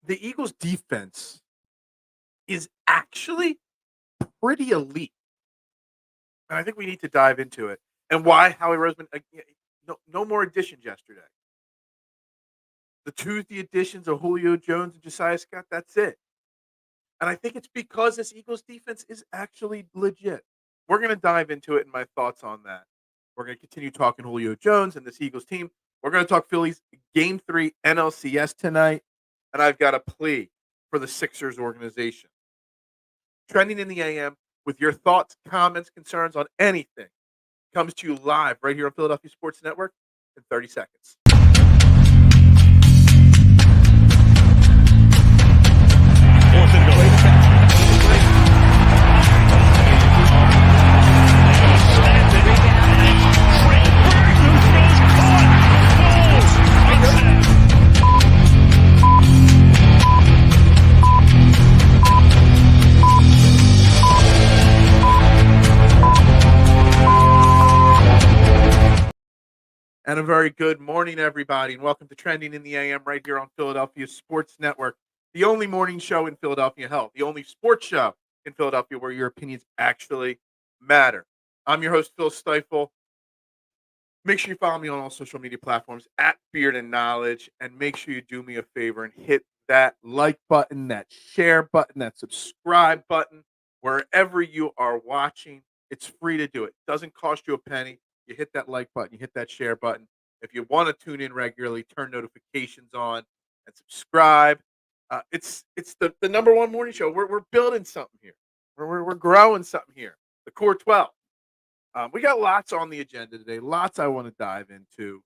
the Eagles' defense is actually pretty elite, and I think we need to dive into it. And why Howie Roseman? No more additions yesterday. The Tuesday additions of Julio Jones and Josiah Scott. That's it. And I think it's because this Eagles defense is actually legit. We're going to dive into it and my thoughts on that. We're going to continue talking Julio Jones and this Eagles team. We're going to talk Phillies Game 3 NLCS tonight. And I've got a plea for the Sixers organization. Trending in the AM with your thoughts, comments, concerns on anything comes to you live right here on Philadelphia Sports Network in 30 seconds. And a very good morning, everybody, and welcome to Trending in the AM right here on Philadelphia Sports Network, the only morning show in Philadelphia, hell, the only sports show in Philadelphia where your opinions actually matter. I'm your host, Phil Stiefel. Make sure you follow me on all social media platforms at Beard and Knowledge, and make sure you do me a favor and hit that like button, that share button, that subscribe button, wherever you are watching. It's free to do it. It doesn't cost you a penny. You hit that like button, you hit that share button. If you want to tune in regularly, turn notifications on and subscribe. It's the number one morning show. We're building something here. We're growing something here. The Core 12. We got lots on the agenda today. Lots I want to dive into.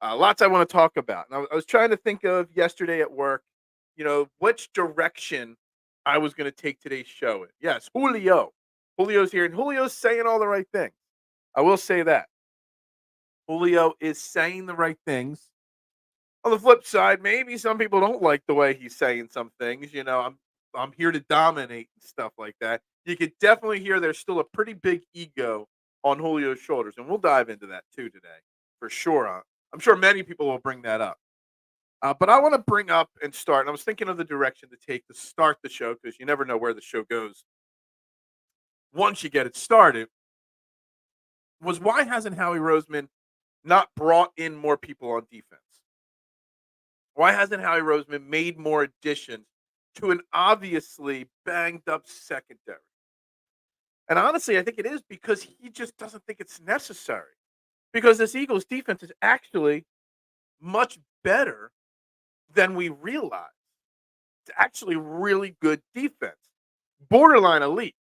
Lots I want to talk about. And I was trying to think of yesterday at work, which direction I was going to take today's show in. Yes, Julio. Julio's here, and Julio's saying all the right things. I will say that. Julio is saying the right things. On the flip side, maybe some people don't like the way he's saying some things. I'm here to dominate and stuff like that. You could definitely hear there's still a pretty big ego on Julio's shoulders, and we'll dive into that too today for sure. I'm sure many people will bring that up. But I want to bring up and start. And I was thinking of the direction to take to start the show because you never know where the show goes once you get it started. Was why hasn't Howie Roseman not brought in more people on defense? Why hasn't Howie Roseman made more additions to an obviously banged up secondary? And honestly, I think it is because he just doesn't think it's necessary. Because this Eagles defense is actually much better than we realize. It's actually really good defense, borderline elite.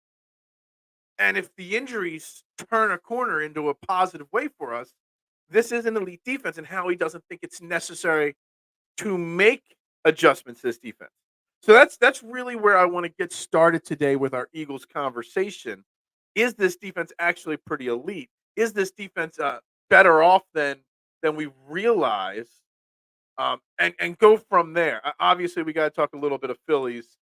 And if the injuries turn a corner into a positive way for us, this is an elite defense, and Howie doesn't think it's necessary to make adjustments to this defense. So that's really where I want to get started today with our Eagles conversation. Is this defense actually pretty elite? Is this defense better off than we realize? And go from there. Obviously, we got to talk a little bit of Phillies.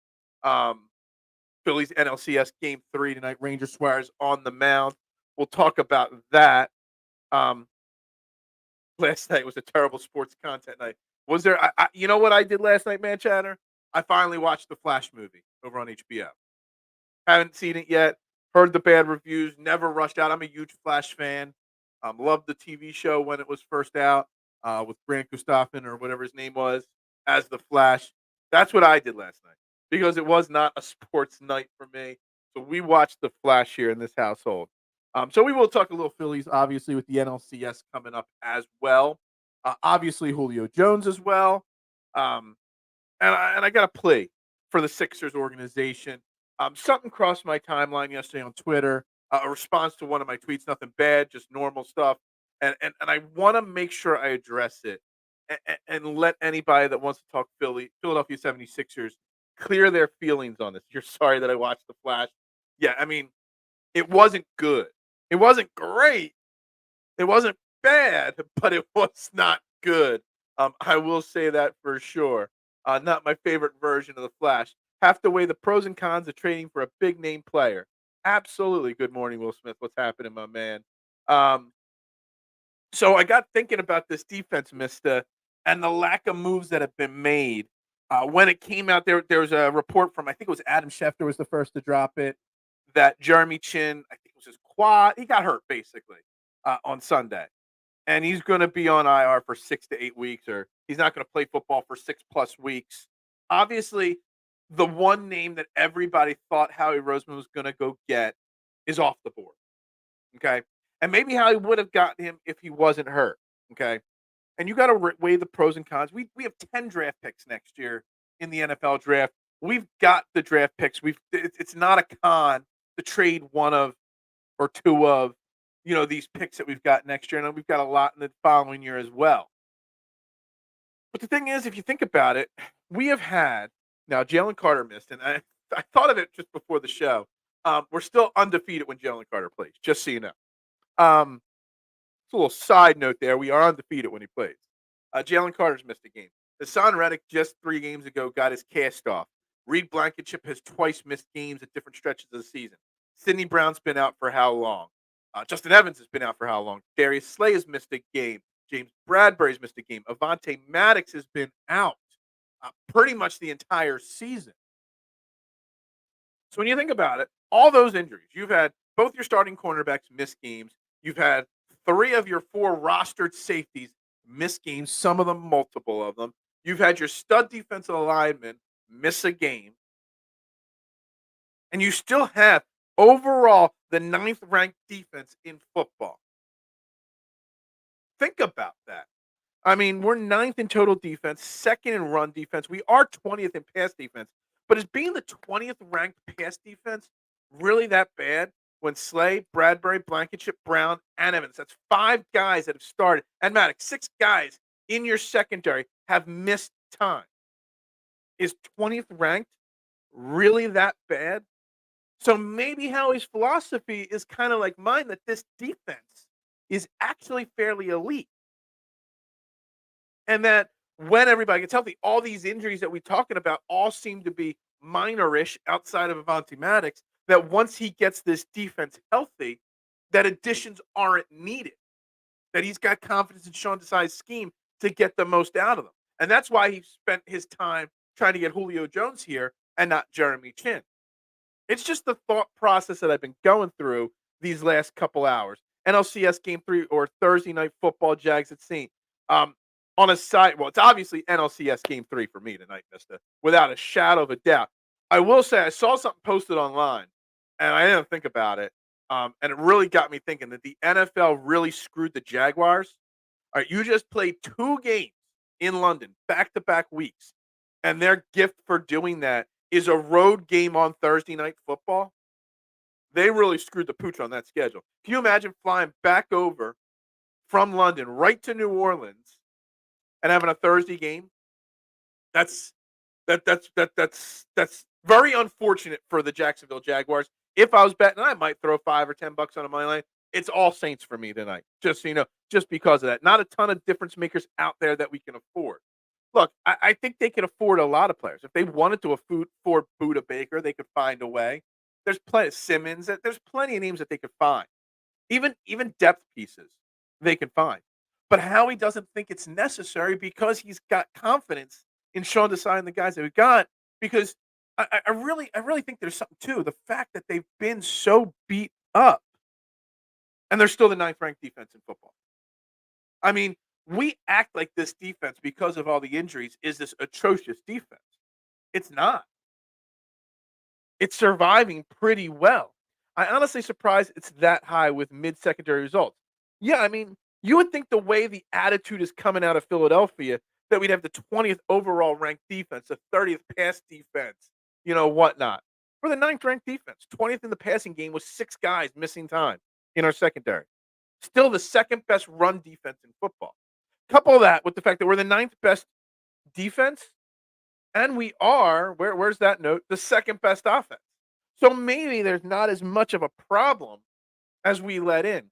Phillies NLCS Game 3 tonight. Ranger Suarez on the mound. We'll talk about that. Last night was a terrible sports content night. Was there? You know what I did last night, man, Chatter? I finally watched the Flash movie over on HBO. Haven't seen it yet. Heard the bad reviews. Never rushed out. I'm a huge Flash fan. Loved the TV show when it was first out with Grant Gustafson or whatever his name was as the Flash. That's what I did last night because it was not a sports night for me. So we watched the Flash here in this household. So we will talk a little Phillies, obviously, with the NLCS coming up as well. Obviously, Julio Jones as well. And I got a plea for the Sixers organization. Something crossed my timeline yesterday on Twitter. A response to one of my tweets, nothing bad, just normal stuff. And I want to make sure I address it and let anybody that wants to talk Philadelphia 76ers clear their feelings on this. You're sorry that I watched The Flash. Yeah, I mean, it wasn't good. It wasn't great. It wasn't bad, but it was not good. I will say that for sure. Not my favorite version of the Flash. Have to weigh the pros and cons of trading for a big name player. Absolutely. Good morning, Will Smith. What's happening, my man? So I got thinking about this defense, Mister, and the lack of moves that have been made When it came out, there was a report from, I think it was Adam Schefter was the first to drop it, that Jeremy Chin, I think it was his quad, he got hurt basically on Sunday, and he's going to be on IR for 6 to 8 weeks, or he's not going to play football for 6+ weeks. Obviously, the one name that everybody thought Howie Roseman was going to go get is off the board. Okay, and maybe Howie would have gotten him if he wasn't hurt. Okay, and you got to weigh the pros and cons. We have 10 draft picks next year in the NFL draft. We've got the draft picks. It's not a con to trade one of or two of these picks that we've got next year, and we've got a lot in the following year as well. But the thing is, if you think about it, we have had now Jalen Carter missed, and I thought of it just before the show. We're still undefeated when Jalen Carter plays, just so you know. It's a little side note there. We are undefeated when he plays. Jalen Carter's missed a game. Hassan Reddick just 3 games ago got his cast off. Reed Blankenship has twice missed games at different stretches of the season. Sidney Brown's been out for how long? Justin Evans has been out for how long? Darius Slay has missed a game. James Bradbury's missed a game. Avonte Maddox has been out pretty much the entire season. So when you think about it, all those injuries, you've had both your starting cornerbacks miss games. You've had 3 of your 4 rostered safeties miss games, some of them, multiple of them. You've had your stud defensive lineman miss a game. And you still have overall the 9th ranked defense in football. Think about that. I mean, we're 9th in total defense, 2nd in run defense. We are 20th in pass defense. But is being the 20th ranked pass defense really that bad when Slay, Bradbury, Blankenship, Brown, and Evans, that's 5 guys that have started, and Maddox, 6 guys in your secondary have missed time? Is 20th ranked really that bad? So maybe Howie's philosophy is kind of like mine, that this defense is actually fairly elite. And that when everybody gets healthy, all these injuries that we're talking about all seem to be minor-ish outside of Avonte Maddox, that once he gets this defense healthy, that additions aren't needed, that he's got confidence in Sean Desai's scheme to get the most out of them. And that's why he spent his time trying to get Julio Jones here and not Jeremy Chin. It's just the thought process that I've been going through these last couple hours. NLCS Game 3 or Thursday Night Football, Jags at St. On a side, well, it's obviously NLCS Game 3 for me tonight, mister, without a shadow of a doubt. I will say I saw something posted online, and I didn't think about it, and it really got me thinking that the NFL really screwed the Jaguars. All right, you just played 2 games in London, back-to-back weeks, and their gift for doing that is a road game on Thursday Night Football. They really screwed the pooch on that schedule. Can you imagine flying back over from London right to New Orleans and having a Thursday game? That's very unfortunate for the Jacksonville Jaguars. If I was betting, I might throw $5 or $10 on a money line. It's all Saints for me tonight, just so you know, just because of that. Not a ton of difference makers out there that we can afford. Look, I think they can afford a lot of players. If they wanted to afford Buda Baker, they could find a way. There's plenty of Simmons. There's plenty of names that they could find. Even depth pieces they can find. But Howie doesn't think it's necessary because he's got confidence in Sean Desai and the guys that we've got. Because I really think there's something too. The fact that they've been so beat up, and they're still the 9th ranked defense in football. I mean, we act like this defense, because of all the injuries, is this atrocious defense. It's not. It's surviving pretty well. I honestly surprised it's that high with mid-secondary results. Yeah, I mean, you would think the way the attitude is coming out of Philadelphia that we'd have the 20th overall ranked defense, the 30th pass defense, whatnot. We're the 9th ranked defense, 20th in the passing game with 6 guys missing time in our secondary. Still the 2nd best run defense in football. Couple that with the fact that we're the 9th best defense, and we are, where's that note, the 2nd best offense. So maybe there's not as much of a problem as we let in.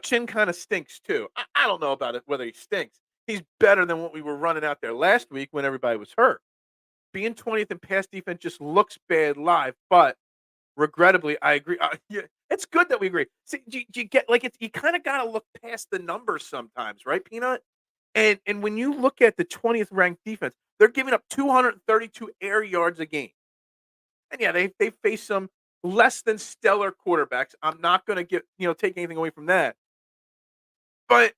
Chin kind of stinks too. I don't know about it, whether he stinks. He's better than what we were running out there last week when everybody was hurt. Being 20th in pass defense just looks bad live, but regrettably, I agree. Yeah, it's good that we agree. See, you get like you kind of got to look past the numbers sometimes, right, Peanut? And when you look at the 20th ranked defense, they're giving up 232 air yards a game. And yeah, they face some less than stellar quarterbacks. I'm not going to take anything away from that. But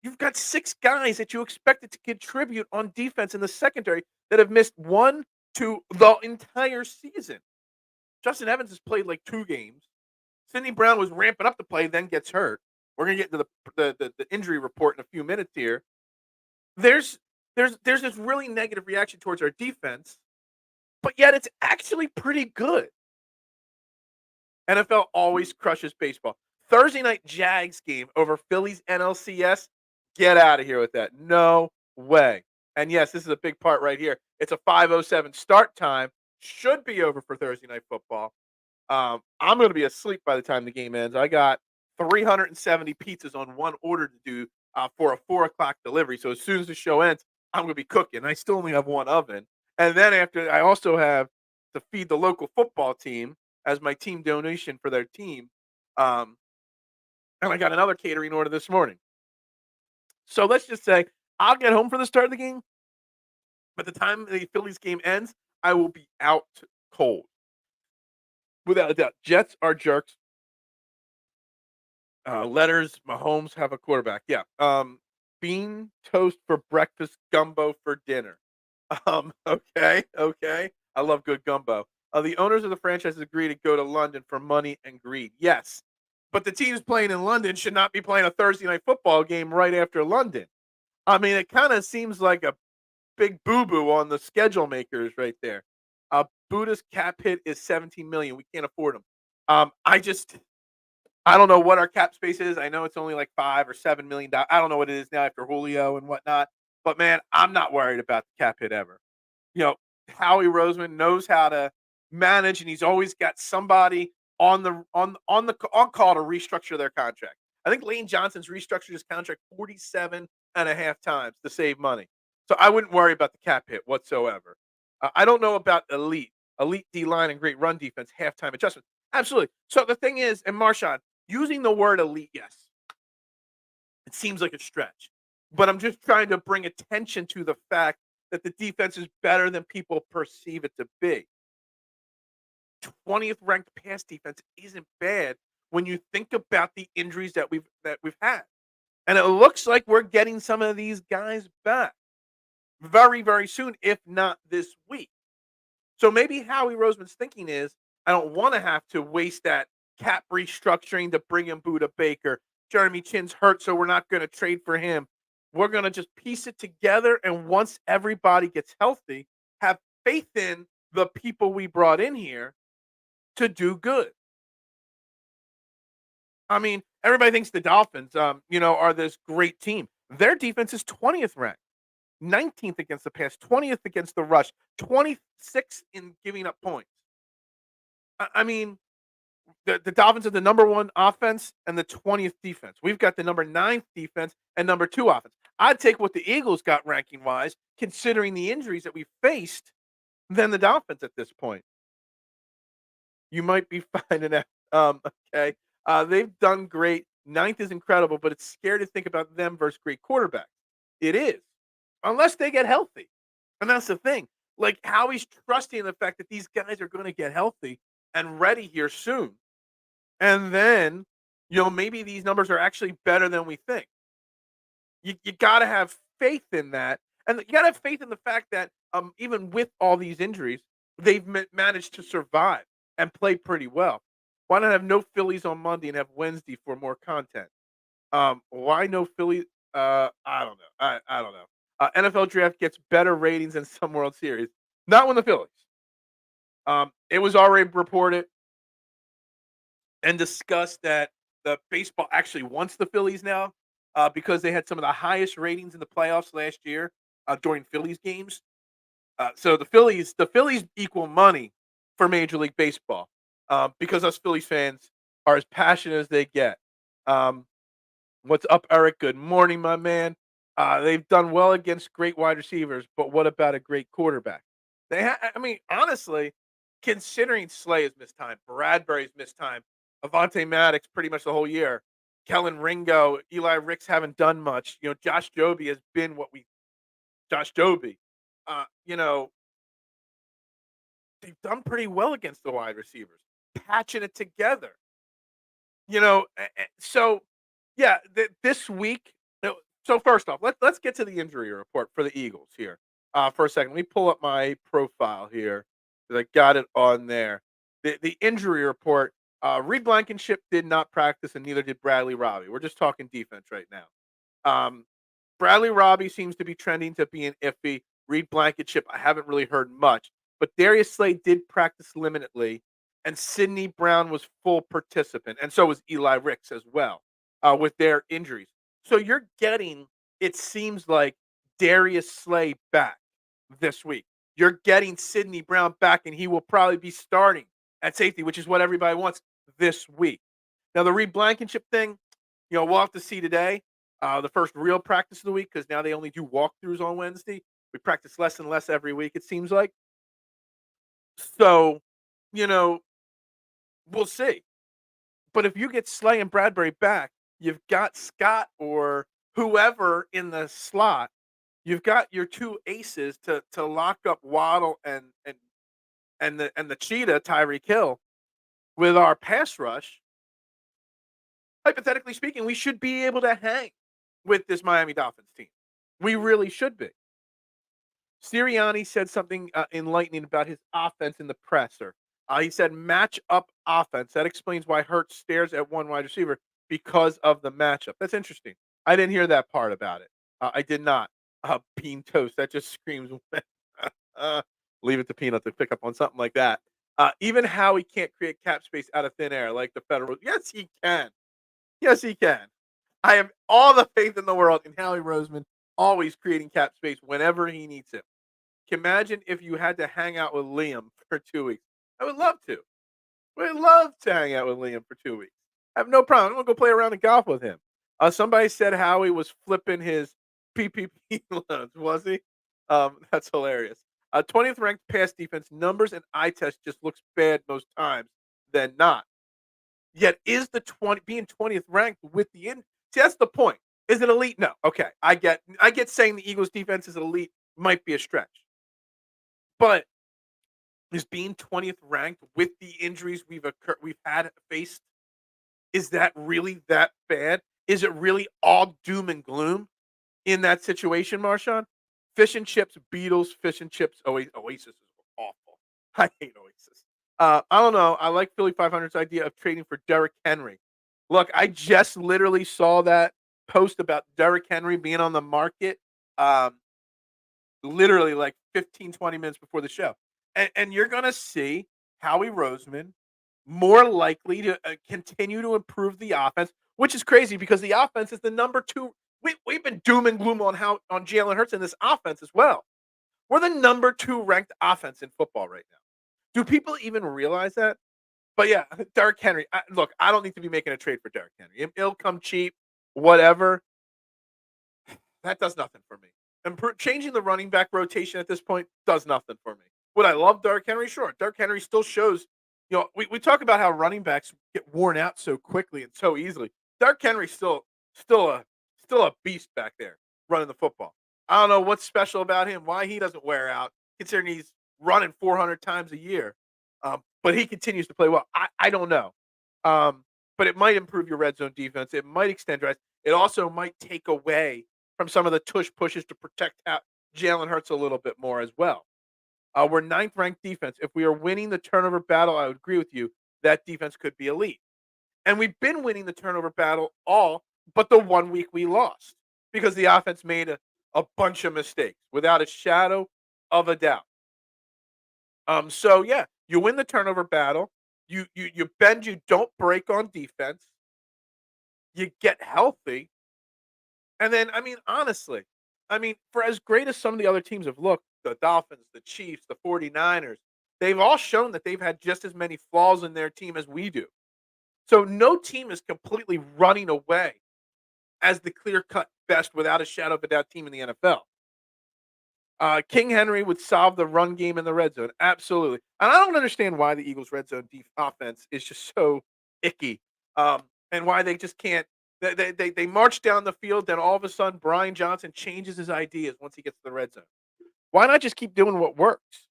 you've got 6 guys that you expected to contribute on defense in the secondary that have missed 1 to the entire season. Justin Evans has played like 2 games. Sidney Brown was ramping up to play, then gets hurt. We're gonna get into the injury report in a few minutes here. There's there's this really negative reaction towards our defense, but yet it's actually pretty good. NFL always crushes baseball. Thursday night Jags game over Phillies NLCS. Get out of here with that. No way. And yes, this is a big part right here. It's a 5:07 start time. Should be over for Thursday night football. I'm going to be asleep by the time the game ends. I got 370 pizzas on one order to do for a 4 o'clock delivery. So as soon as the show ends, I'm going to be cooking. I still only have one oven. And then after, I also have to feed the local football team as my team donation for their team. Um, and I got another catering order this morning. So let's just say I'll get home for the start of the game. By the time the Phillies game ends, I will be out cold. Without a doubt. Jets are jerks. Letters, Mahomes have a quarterback. Yeah. Bean toast for breakfast, gumbo for dinner. Okay, okay. I love good gumbo. The owners of the franchise agree to go to London for money and greed. Yes. But the teams playing in London should not be playing a Thursday night football game right after London. I mean, it kind of seems like a big boo-boo on the schedule makers right there. Buddha's cap hit is 17 million. We can't afford them. I don't know what our cap space is. I know it's only like $5 or $7 million. I don't know what it is now after Julio and whatnot. But man, I'm not worried about the cap hit ever. You know, Howie Roseman knows how to manage, and he's always got somebody on call to restructure their contract. I think Lane Johnson's restructured his contract 47 and a half times to save money. So I wouldn't worry about the cap hit whatsoever. I don't know about elite D line and great run defense, halftime adjustment. Absolutely. So the thing is, and Marshawn, using the word elite, yes, it seems like a stretch, but I'm just trying to bring attention to the fact that the defense is better than people perceive it to be. 20th ranked pass defense isn't bad when you think about the injuries that we've had. And it looks like we're getting some of these guys back very, very soon, if not this week. So maybe Howie Roseman's thinking is, I don't want to have to waste that cap restructuring to bring in Buda Baker. Jeremy Chin's hurt, so we're not going to trade for him. We're going to just piece it together, and once everybody gets healthy, have faith in the people we brought in here to do good. I mean, everybody thinks the Dolphins, are this great team. Their defense is 20th ranked, 19th against the pass, 20th against the rush, 26th in giving up points. I mean, the Dolphins are the number 1 offense and the 20th defense. We've got the number 9th defense and number 2 offense. I'd take what the Eagles got ranking wise, considering the injuries that we faced, than the Dolphins at this point. You might be finding out. Okay. They've done great. 9th is incredible, but it's scary to think about them versus great quarterbacks. It is, unless they get healthy. And that's the thing. Like, Howie's trusting in the fact that these guys are going to get healthy and ready here soon. And then, maybe these numbers are actually better than we think. You got to have faith in that. And you got to have faith in the fact that even with all these injuries, they've managed to survive and play pretty well. Why not have no Phillies on Monday and have Wednesday for more content? Why no Phillies? I don't know. I don't know. NFL draft gets better ratings than some World Series. Not when the Phillies. It was already reported and discussed that the baseball actually wants the Phillies now because they had some of the highest ratings in the playoffs last year during Phillies games. So the Phillies equal money for Major League Baseball because us Phillies fans are as passionate as they get. What's up, Eric? Good morning, my man. They've done well against great wide receivers, but what about a great quarterback? Honestly, considering Slay has missed time, Bradbury's missed time, Avonte Maddox pretty much the whole year. Kellen Ringo, Eli Ricks haven't done much. Josh Joby has been Josh Joby. You know, they've done pretty well against the wide receivers, patching it together. So yeah, this week. So first off, let's get to the injury report for the Eagles here. For a second, let me pull up my profile here because I got it on there. The injury report. Reed Blankenship did not practice, and neither did Bradley Robbie. We're just talking defense right now. Um, Bradley Robbie seems to be trending to being iffy. Reed Blankenship, I haven't really heard much, but Darius Slay did practice limitedly, and Sidney Brown was full participant, and so was Eli Ricks as well with their injuries. So you're getting, it seems like, Darius Slay back this week. You're getting Sidney Brown back, and he will probably be starting at safety, which is what everybody wants this week. Now, the Reed Blankenship thing, we'll have to see today. The first real practice of the week, because now they only do walkthroughs on Wednesday. We practice less and less every week, it seems like. So, you know, we'll see. But if you get Slay and Bradbury back, you've got Scott or whoever in the slot. You've got your two aces to lock up Waddle and the cheetah, Tyreek Hill, with our pass rush. Hypothetically speaking, we should be able to hang with this Miami Dolphins team. We really should be. Sirianni said something enlightening about his offense in the presser. He said match up offense. That explains why Hurts stares at one wide receiver because of the matchup. That's interesting. I didn't hear that part about it. I did not. Bean toast. That just screams. Leave it to Peanut to pick up on something like that. Even Howie can't create cap space out of thin air like the federal. Yes, he can. Yes, he can. I have all the faith in the world in Howie Roseman, always creating cap space whenever he needs it. Imagine if you had to hang out with Liam for 2 weeks. I would love to. I would love to hang out with Liam for 2 weeks. I have no problem. I'm gonna go play around and golf with him. Somebody said Howie was flipping his PPP loans. Was he? That's hilarious. 20th ranked pass defense numbers and eye test just looks bad most times than not. Yet is the being 20th ranked with the in? See, that's the point. Is it elite? No. Okay, I get saying the Eagles defense is elite might be a stretch, but is being 20th ranked with the injuries we've had faced, is that really that bad? Is it really all doom and gloom in that situation, Marshawn? Fish and chips, Beatles, fish and chips, Oasis is awful. I hate Oasis. I don't know. I like Philly 500's idea of trading for Derrick Henry. Look, I just literally saw that post about Derrick Henry being on the market literally like 15, 20 minutes before the show. And you're going to see Howie Roseman more likely to continue to improve the offense, which is crazy because the offense is the number two. We've been doom and gloom on Jalen Hurts in this offense as well. We're the number 2 ranked offense in football right now. Do people even realize that? But yeah, Derrick Henry. Look, I don't need to be making a trade for Derrick Henry. It'll come cheap, whatever. That does nothing for me. And changing the running back rotation at this point does nothing for me. Would I love Derrick Henry? Sure. Derrick Henry still shows, we talk about how running backs get worn out so quickly and so easily. Derrick Henry's still a beast back there running the football. I don't know what's special about him, why he doesn't wear out, considering he's running 400 times a year. But he continues to play well. I don't know. But it might improve your red zone defense. It might extend drives. It also might take away from some of the tush pushes to protect Jalen Hurts a little bit more as well. We're 9th ranked defense. If we are winning the turnover battle, I would agree with you. That defense could be elite. And we've been winning the turnover battle all but the 1 week we lost because the offense made a bunch of mistakes without a shadow of a doubt. So yeah, you win the turnover battle. You bend, you don't break on defense. You get healthy. And then, honestly, for as great as some of the other teams have looked, the Dolphins, the Chiefs, the 49ers, they've all shown that they've had just as many flaws in their team as we do. So no team is completely running away as the clear-cut best without a shadow of a doubt team in the NFL. King Henry would solve the run game in the red zone. Absolutely. And I don't understand why the Eagles' red zone offense is just so icky and why they just can't They march down the field, then all of a sudden Brian Johnson changes his ideas once he gets to the red zone. Why not just keep doing what works?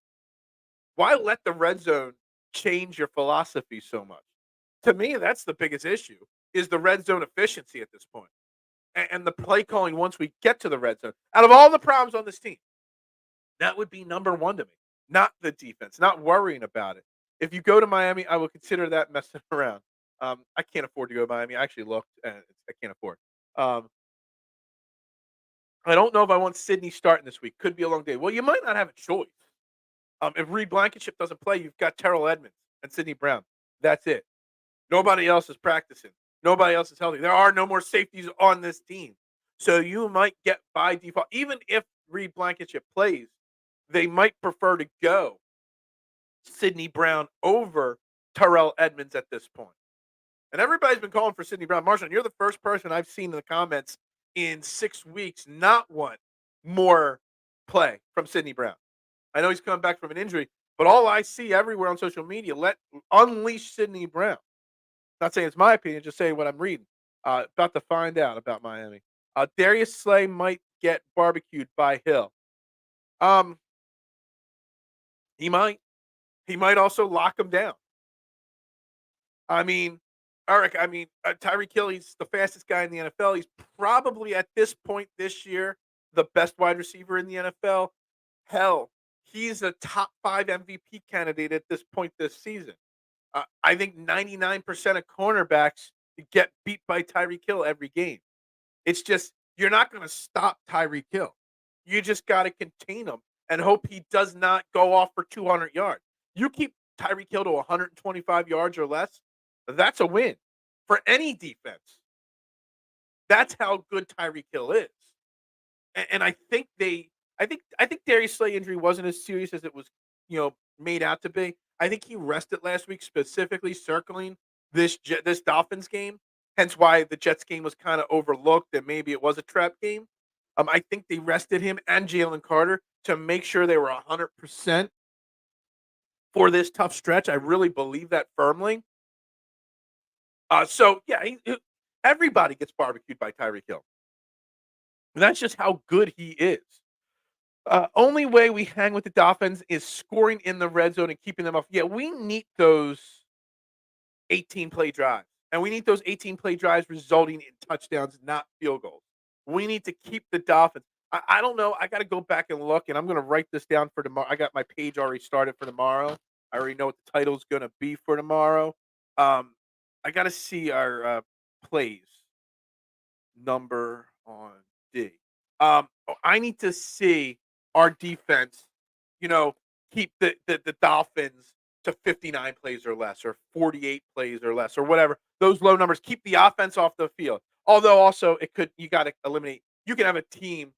Why let the red zone change your philosophy so much? To me, that's the biggest issue is the red zone efficiency at this point. And the play calling once we get to the red zone. Out of all the problems on this team, that would be number one to me. Not the defense, not worrying about it. If you go to Miami, I will consider that messing around. I can't afford to go to Miami. I actually looked, and I can't afford. Um, I don't know if I want Sydney starting this week. Could be a long day. Well, you might not have a choice. If Reed Blankenship doesn't play, you've got Terrell Edmonds and Sidney Brown. That's it. Nobody else is practicing. Nobody else is healthy. There are no more safeties on this team. So you might get by default. Even if Reed Blankenship plays, they might prefer to go Sidney Brown over Terrell Edmonds at this point. And everybody's been calling for Sidney Brown. Marshall, you're the first person I've seen in the comments in 6 weeks not want more play from Sidney Brown. I know he's coming back from an injury, but all I see everywhere on social media, unleash Sidney Brown. Not saying it's my opinion, just saying what I'm reading. About to find out about Miami. Darius Slay might get barbecued by Hill. He might. He might also lock him down. I mean, Eric, Tyreek Hill, he's the fastest guy in the NFL. He's probably at this point this year the best wide receiver in the NFL. Hell, he's a top 5 MVP candidate at this point this season. I think 99% of cornerbacks get beat by Tyreek Hill every game. It's just you're not going to stop Tyreek Hill. You just got to contain him and hope he does not go off for 200 yards. You keep Tyreek Hill to 125 yards or less, that's a win for any defense. That's how good Tyreek Hill is. And I think I think Darius Slay injury wasn't as serious as it was, made out to be. I think he rested last week specifically circling this Dolphins game. Hence why the Jets game was kind of overlooked and maybe it was a trap game. I think they rested him and Jalen Carter to make sure they were 100% for this tough stretch. I really believe that firmly. Everybody gets barbecued by Tyreek Hill. That's just how good he is. Only way we hang with the Dolphins is scoring in the red zone and keeping them off. Yeah, we need those 18-play drives. And we need those 18-play drives resulting in touchdowns, not field goals. We need to keep the Dolphins. I don't know. I got to go back and look, and I'm going to write this down for tomorrow. I got my page already started for tomorrow. I already know what the title is going to be for tomorrow. I got to see our plays number on D. I need to see our defense, keep the Dolphins to 59 plays or less, or 48 plays or less, or whatever. Those low numbers keep the offense off the field. Although also you got to eliminate. You can have a team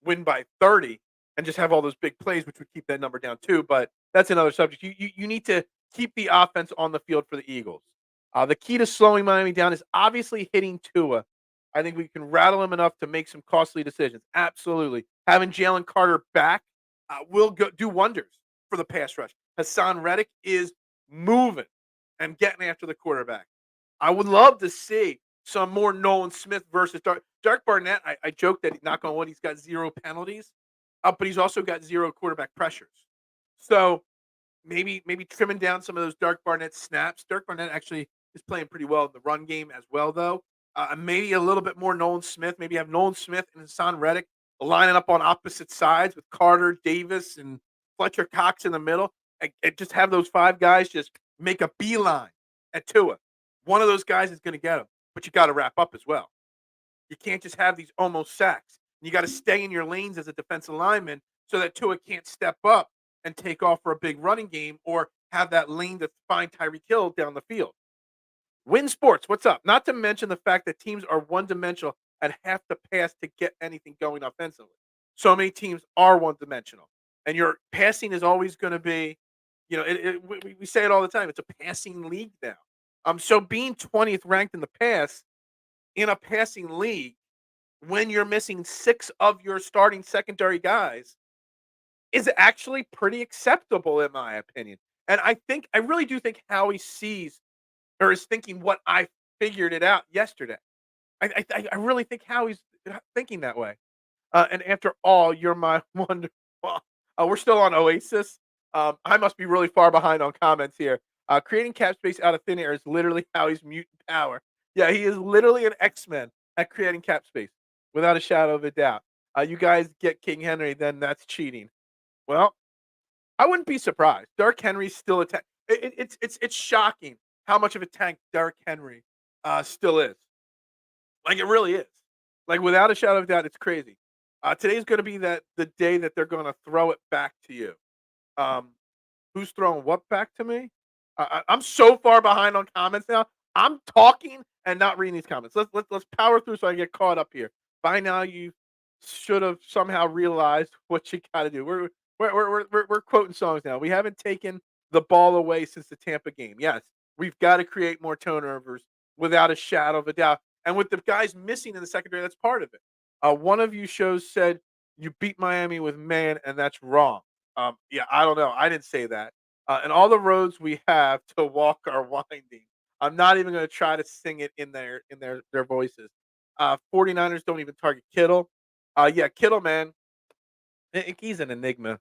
win by 30 and just have all those big plays, which would keep that number down too. But that's another subject. You need to keep the offense on the field for the Eagles. The key to slowing Miami down is obviously hitting Tua. I think we can rattle him enough to make some costly decisions. Absolutely. Having Jalen Carter back will do wonders for the pass rush. Hassan Reddick is moving and getting after the quarterback. I would love to see some more Nolan Smith versus Dark Barnett. I joke that, knock on wood, he's got 0 penalties, but he's also got 0 quarterback pressures. So maybe trimming down some of those Dark Barnett snaps. Dark Barnett actually is playing pretty well in the run game as well, though. Maybe a little bit more Nolan Smith. Maybe have Nolan Smith and Hassan Reddick lining up on opposite sides with Carter, Davis, and Fletcher Cox in the middle. And just have those 5 guys just make a beeline at Tua. One of those guys is going to get him, but you got to wrap up as well. You can't just have these almost sacks. You got to stay in your lanes as a defensive lineman so that Tua can't step up and take off for a big running game or have that lane to find Tyreek Hill down the field. Win Sports, what's up? Not to mention the fact that teams are one-dimensional and have to pass to get anything going offensively. So many teams are one-dimensional. And your passing is always going to be, we say it all the time, it's a passing league now. So being 20th ranked in the pass in a passing league when you're missing 6 of your starting secondary guys is actually pretty acceptable in my opinion. And I really do think Howie sees or is thinking what I figured it out yesterday. I really think Howie's thinking that way. And after all, you're my wonder. We're still on Oasis. I must be really far behind on comments here. Creating cap space out of thin air is literally Howie's mutant power. Yeah, he is literally an X-Men at creating cap space, without a shadow of a doubt. You guys get King Henry, then that's cheating. Well, I wouldn't be surprised. Derrick Henry's still a tank. It's shocking how much of a tank Derrick Henry still is. Like it really is. Like without a shadow of a doubt, it's crazy. Today's going to be the day that they're going to throw it back to you. Um, who's throwing what back to me? I'm so far behind on comments now. I'm talking and not reading these comments. Let's power through so I get caught up here. By now, you should have somehow realized what you got to do. We're quoting songs now. We haven't taken the ball away since the Tampa game. Yes, we've got to create more turnovers without a shadow of a doubt. And with the guys missing in the secondary, that's part of it. One of you shows said you beat Miami with man, and that's wrong. Yeah, I don't know. I didn't say that. And all the roads we have to walk are winding. I'm not even going to try to sing it in their voices. 49ers don't even target Kittle. Yeah, Kittle, man, he's an enigma,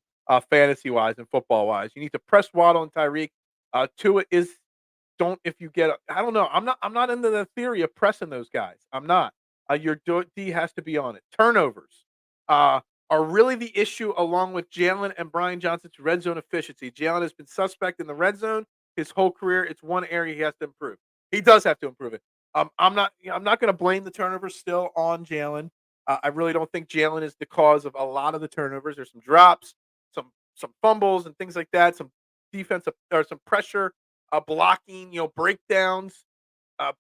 fantasy wise and football wise. You need to press Waddle and Tyreek. Tua is don't if you get. I don't know. I'm not into the theory of pressing those guys. I'm not. D has to be on it. Turnovers are really the issue, along with Jalen and Brian Johnson's red zone efficiency. Jalen has been suspect in the red zone his whole career. It's one area he has to improve. He does have to improve it. I'm not going to blame the turnovers still on Jalen. I really don't think Jalen is the cause of a lot of the turnovers. There's some drops, some fumbles, and things like that. Some defensive or some pressure, blocking, breakdowns.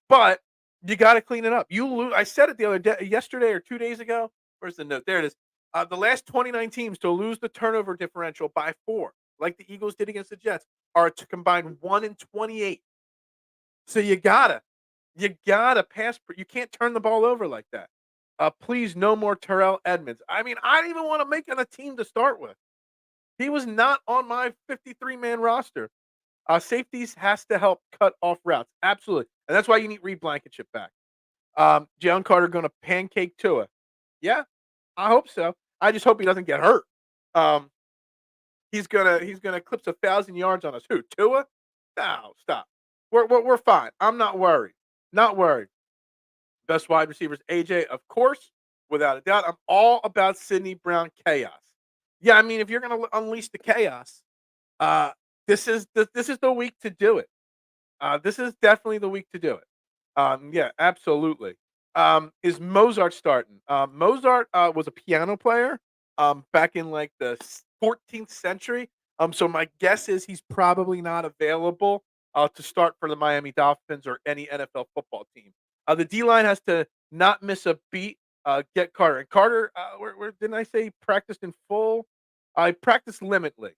But you got to clean it up. You lose. I said it the other day, yesterday or 2 days ago. Where's the note? There it is. The last 29 teams to lose the turnover differential by 4, like the Eagles did against the Jets, are to combine 1 in 28. So you gotta pass. You can't turn the ball over like that. Please, no more Terrell Edmonds. I mean, I didn't even want to make it a team to start with. He was not on my 53-man roster. Safeties has to help cut off routes. Absolutely. And that's why you need Reed Blankenship back. Jalen Carter going to pancake Tua. Yeah, I hope so. I just hope he doesn't get hurt. Um, he's gonna eclipse 1,000 yards on us. Who? Tua? No, stop. We're fine. I'm not worried. Not worried. Best wide receivers, AJ, of course, without a doubt. I'm all about Sidney Brown chaos. Yeah, I mean, if you're gonna unleash the chaos, uh, this is the week to do it. This is definitely the week to do it. Yeah, absolutely. Is Mozart starting? Mozart was a piano player back in like the 14th century. So my guess is he's probably not available to start for the Miami Dolphins or any NFL football team. The D line has to not miss a beat. Get Carter. And Carter, where didn't I say he practiced in full? I practiced limitly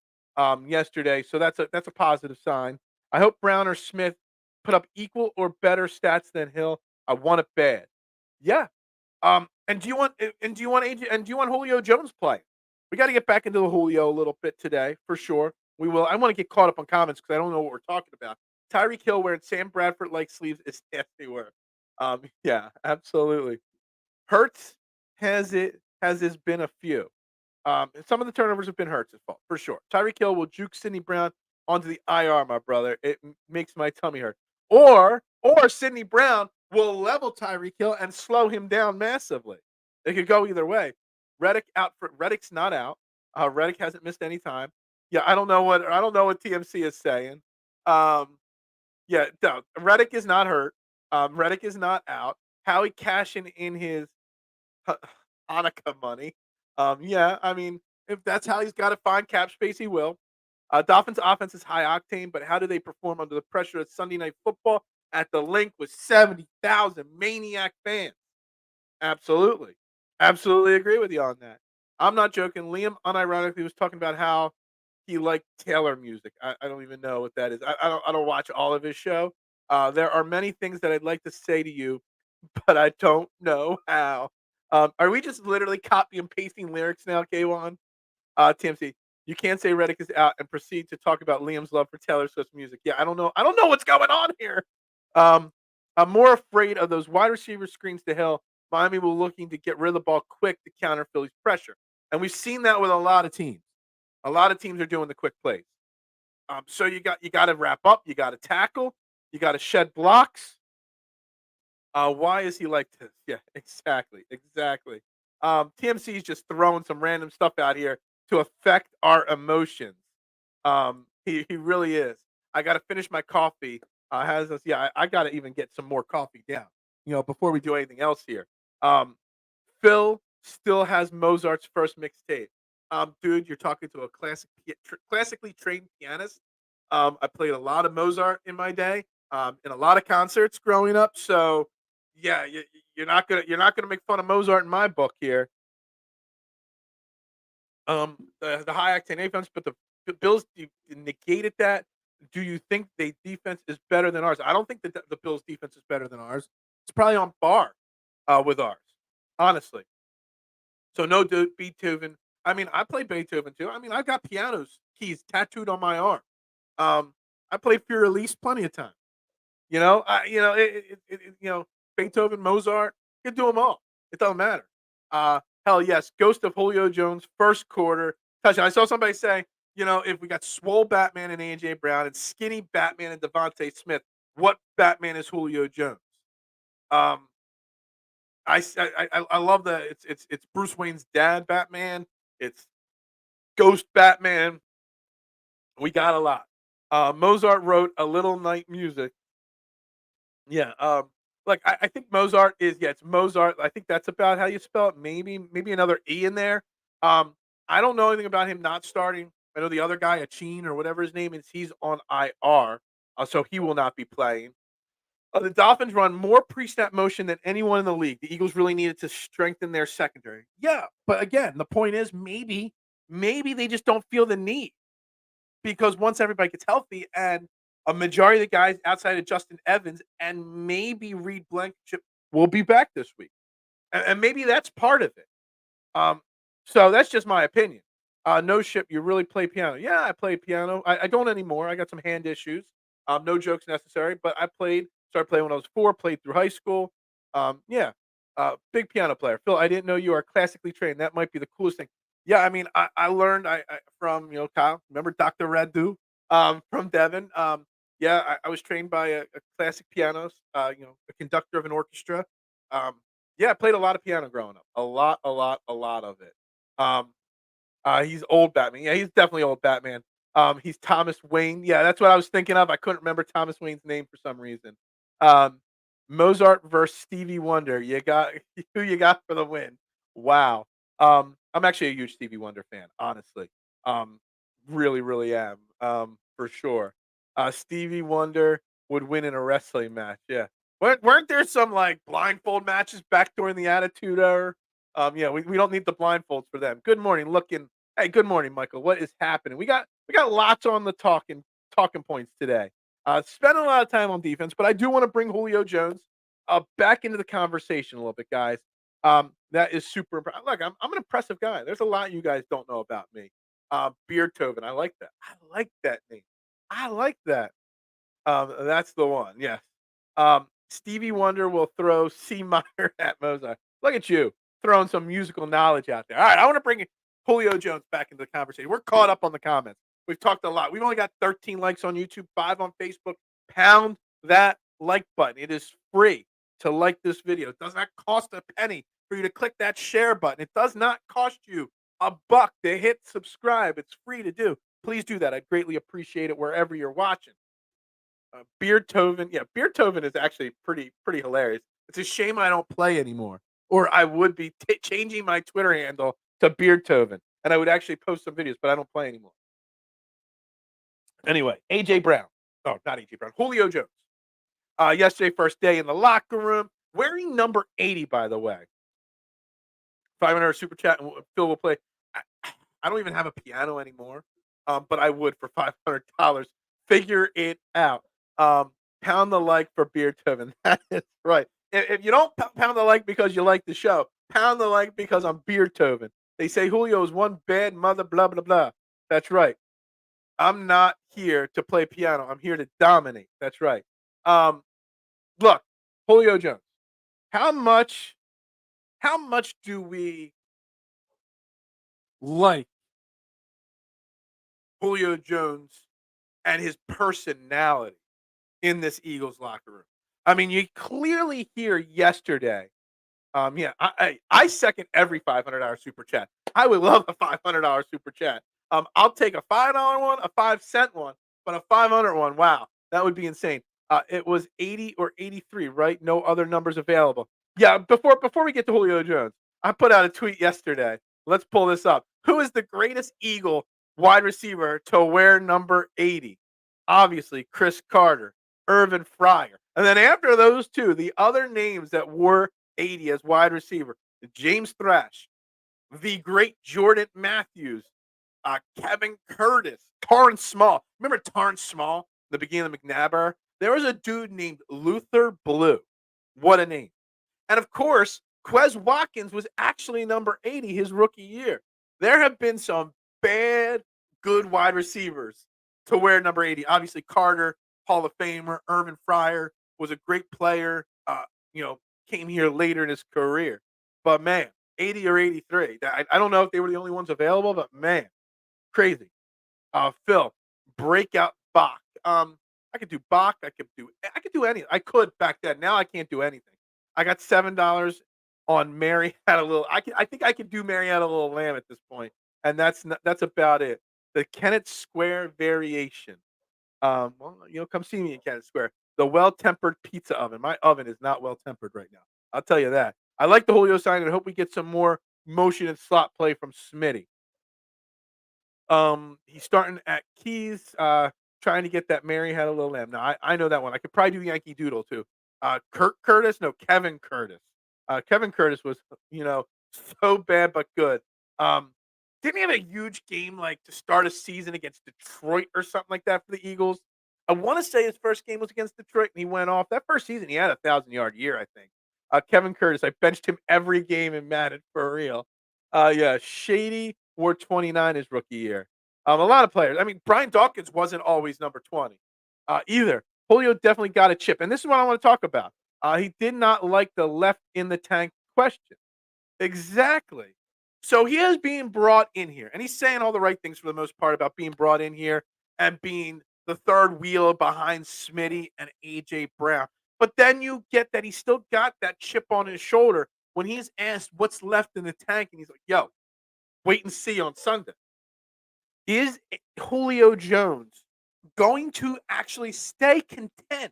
yesterday, so that's a positive sign. I hope Brown or Smith put up equal or better stats than Hill. I want it bad. Yeah. And do you want AJ and do you want Julio Jones playing? We got to get back into the Julio a little bit today for sure. We will. I want to get caught up on comments because I don't know what we're talking about. Tyreek Hill wearing Sam Bradford like sleeves is nasty work. Yeah, absolutely. Hurts has this been a few. And some of the turnovers have been Hurts' fault for sure. Tyreek Hill will juke Sidney Brown onto the IR, my brother. It makes my tummy hurt. Or Sidney Brown will level Tyreek Hill and slow him down massively. It could go either way. Reddick's not out. Reddick hasn't missed any time. Yeah, I don't know what TMC is saying. Um, yeah, no, Reddick is not hurt. Reddick is not out. Howie cashing in his Hanukkah money. Yeah, I mean, if that's how he's got to find cap space, he will. Dolphins offense is high octane, but how do they perform under the pressure of Sunday Night Football at the link with 70,000 maniac fans? Absolutely. Absolutely agree with you on that. I'm not joking. Liam unironically was talking about how he liked Taylor music. I don't even know what that is. I don't watch all of his show. There are many things that I'd like to say to you, but I don't know how. Are we just literally copy and pasting lyrics now, K1? TMC, you can't say Reddick is out and proceed to talk about Liam's love for Taylor Swift's music. Yeah, I don't know. I don't know what's going on here. Um, I'm more afraid of those wide receiver screens to Hill. Miami will looking to get rid of the ball quick to counter Philly's pressure. And we've seen that with a lot of teams. A lot of teams are doing the quick plays. So you got to wrap up, you got to tackle, you got to shed blocks. Why is he like this? Yeah, exactly. TMC is just throwing some random stuff out here to affect our emotions. He really is. I got to finish my coffee. Has us? Yeah, I got to even get some more coffee down. Before we do anything else here. Um, Phil still has Mozart's first mixtape. Dude, you're talking to a classically trained pianist. I played a lot of Mozart in my day, in a lot of concerts growing up. So, yeah, you're not gonna make fun of Mozart in my book here. The high octane offense, but the Bills negated that. Do you think the defense is better than ours? I don't think that the Bills defense is better than ours. It's probably on par with ours, honestly. So no, dude, Beethoven. I mean, I play Beethoven too. I mean, I've got piano's keys tattooed on my arm. I played Fear Release plenty of times. Beethoven, Mozart, you can do them all. It doesn't matter. Hell yes, Ghost of Julio Jones, first quarter touchdown. I saw somebody say, if we got swole Batman and AJ Brown and skinny Batman and Devontae Smith, what Batman is Julio Jones? Um, I love that it's Bruce Wayne's dad Batman. It's Ghost Batman. We got a lot. Mozart wrote a little night music. Yeah. Like I think Mozart is it's Mozart. I think that's about how you spell it. Maybe another E in there. Um, I don't know anything about him not starting. I know the other guy, Achine or whatever his name is, he's on IR, so he will not be playing. The Dolphins run more pre-snap motion than anyone in the league. The Eagles really needed to strengthen their secondary. Yeah, but again, the point is maybe they just don't feel the need because once everybody gets healthy and a majority of the guys outside of Justin Evans and maybe Reed Blankenship will be back this week, and maybe that's part of it. Um, so that's just my opinion. No ship, you really play piano? Yeah, I play piano. I don't anymore. I got some hand issues. No jokes necessary, but I started playing when I was 4, played through high school. Yeah, big piano player. Phil, I didn't know you are classically trained. That might be the coolest thing. Yeah, I mean, I learned from Kyle. Remember Dr. Radu from Devon. Yeah, I was trained by a classic pianist. A conductor of an orchestra. Um, yeah, I played a lot of piano growing up. A lot of it. Um, he's old Batman. Yeah, he's definitely old Batman. He's Thomas Wayne. Yeah, that's what I was thinking of. I couldn't remember Thomas Wayne's name for some reason. Um, Mozart versus Stevie Wonder. You got who you got for the win? Wow. I'm actually a huge Stevie Wonder fan, honestly. Um, really am. For sure. Stevie Wonder would win in a wrestling match. Yeah. Weren't there some like blindfold matches back during the Attitude Era? Yeah, we don't need the blindfolds for them. Good morning, looking. Hey, good morning, Michael. What is happening? We got lots on the talking points today. Spending a lot of time on defense, but I do want to bring Julio Jones back into the conversation a little bit, guys. That is super. Look, I'm an impressive guy. There's a lot you guys don't know about me. Beardtoven, I like that. I like that name. I like that. That's the one. Yes. Stevie Wonder will throw C minor at Mozart. Look at you throwing some musical knowledge out there. All right, I want to bring Julio Jones back into the conversation. We're caught up on the comments. We've talked a lot. We've only got 13 likes on YouTube, 5 on Facebook. Pound that like button. It is free to like this video. It does not cost a penny for you to click that share button. It does not cost you a buck to hit subscribe. It's free to do. Please do that. I'd greatly appreciate it wherever you're watching. Beardtoven, yeah, Beardtoven is actually pretty hilarious. It's a shame I don't play anymore, or I would be changing my Twitter handle to Beardtoven, and I would actually post some videos, but I don't play anymore. Anyway, AJ Brown. Oh, not AJ Brown. Julio Jones. Yesterday, first day in the locker room, wearing number 80, by the way. 500 super chat, and Phil will play. I, I don't even have a piano anymore, but I would for $500. Figure it out. Pound the like for Beardtoven. That is right. If you don't pound the like because you like the show, pound the like because I'm Beardtoven. They say Julio is one bad mother, blah, blah, blah. That's right. I'm not here to play piano. I'm here to dominate. That's right. Um, Look, Julio Jones. How much do we like Julio Jones and his personality in this Eagles locker room? I mean, you clearly hear yesterday. Yeah, I second every $500 super chat. I would love a $500 super chat. I'll take a $5 one, a 5-cent one, but a 500 one, wow, that would be insane. It was 80 or 83, right? No other numbers available. Yeah, before we get to Julio Jones, I put out a tweet yesterday. Let's pull this up. Who is the greatest Eagle wide receiver to wear number 80? Obviously, Chris Carter, Irvin Fryer. And then after those two, the other names that were 80 as wide receiver, James Thrash, the great Jordan Matthews, Kevin Curtis, Torrance Small. Remember Torrance Small, the beginning of the McNabb era? There was a dude named Luther Blue. What a name. And of course, Quez Watkins was actually number 80 his rookie year. There have been some bad, good wide receivers to wear number 80. Obviously, Carter, Hall of Famer, Irvin Fryer was a great player. You know, came here later in his career. But man, 80 or 83. I don't know if they were the only ones available, but man, crazy. Phil, breakout Bach. I could do Bach. I could do any. I could back then. Now I can't do anything. I got $7 on Mary Had a Little. I think I could do Mary Had a Little Lamb at this point, and that's about it. The Kennett Square variation. Well, come see me in Kennett Square. The well-tempered pizza oven. My oven is not well-tempered right now. I'll tell you that. I like the Julio sign, and I hope we get some more motion and slot play from Smitty. He's starting at Keys, trying to get that Mary Had a Little Lamb. Now, I know that one. I could probably do Yankee Doodle too. Kurt Curtis? No, Kevin Curtis. Kevin Curtis was, so bad but good. Didn't he have a huge game like to start a season against Detroit or something like that for the Eagles? I want to say his first game was against Detroit and he went off. That first season, he had a 1,000-yard year, I think. Kevin Curtis, I benched him every game in Madden for real. Yeah, Shady wore 29 his rookie year. A lot of players. I mean, Brian Dawkins wasn't always number 20 either. Julio definitely got a chip. And this is what I want to talk about. He did not like the left in the tank question. Exactly. So he is being brought in here, and he's saying all the right things for the most part about being brought in here and being the third wheel behind Smitty and AJ Brown. But then you get that he still got that chip on his shoulder when he's asked what's left in the tank, and he's like, yo, wait and see on Sunday. Is Julio Jones going to actually stay content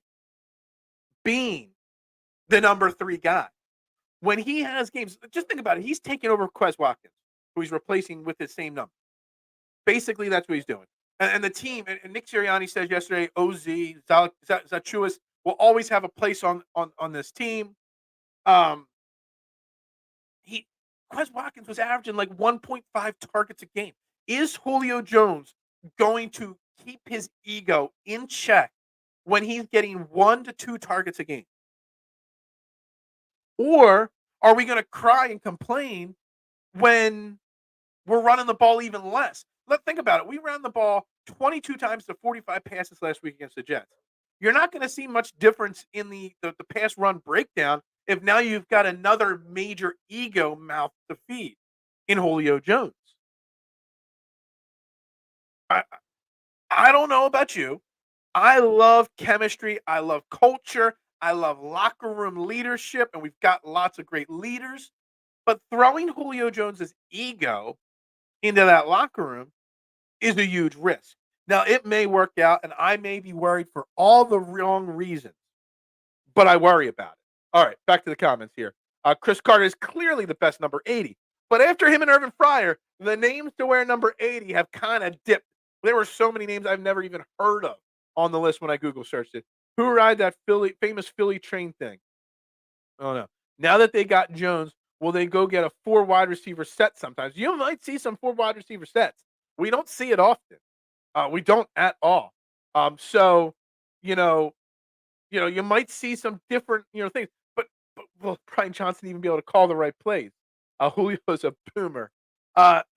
being the number 3 guy? When he has games, just think about it. He's taking over Quez Watkins, who he's replacing with his same number. Basically, that's what he's doing. And the team, and Nick Sirianni said yesterday, OZ, Zachuas will always have a place on this team. Quez Watkins was averaging like 1.5 targets a game. Is Julio Jones going to keep his ego in check when he's getting 1 to 2 targets a game? Or are we going to cry and complain when we're running the ball even less? Think about it. We ran the ball 22 times to 45 passes last week against the Jets. You're not going to see much difference in the pass run breakdown if now you've got another major ego mouth to feed in Julio Jones. I don't know about you. I love chemistry. I love culture. I love locker room leadership, and we've got lots of great leaders. But throwing Julio Jones's ego into that locker room is a huge risk. Now, it may work out, and I may be worried for all the wrong reasons, but I worry about it. All right, back to the comments here. Chris Carter is clearly the best number 80, but after him and Irvin Fryer, the names to wear number 80 have kind of dipped. There were so many names I've never even heard of on the list when I Google searched it. Who ride that famous Philly train thing? Oh, no. Now that they got Jones, will they go get a 4 wide receiver set sometimes? You might see some 4 wide receiver sets. We don't see it often. We don't at all. So, you might see some different, things. But will Brian Johnson even be able to call the right plays? Julio's a boomer.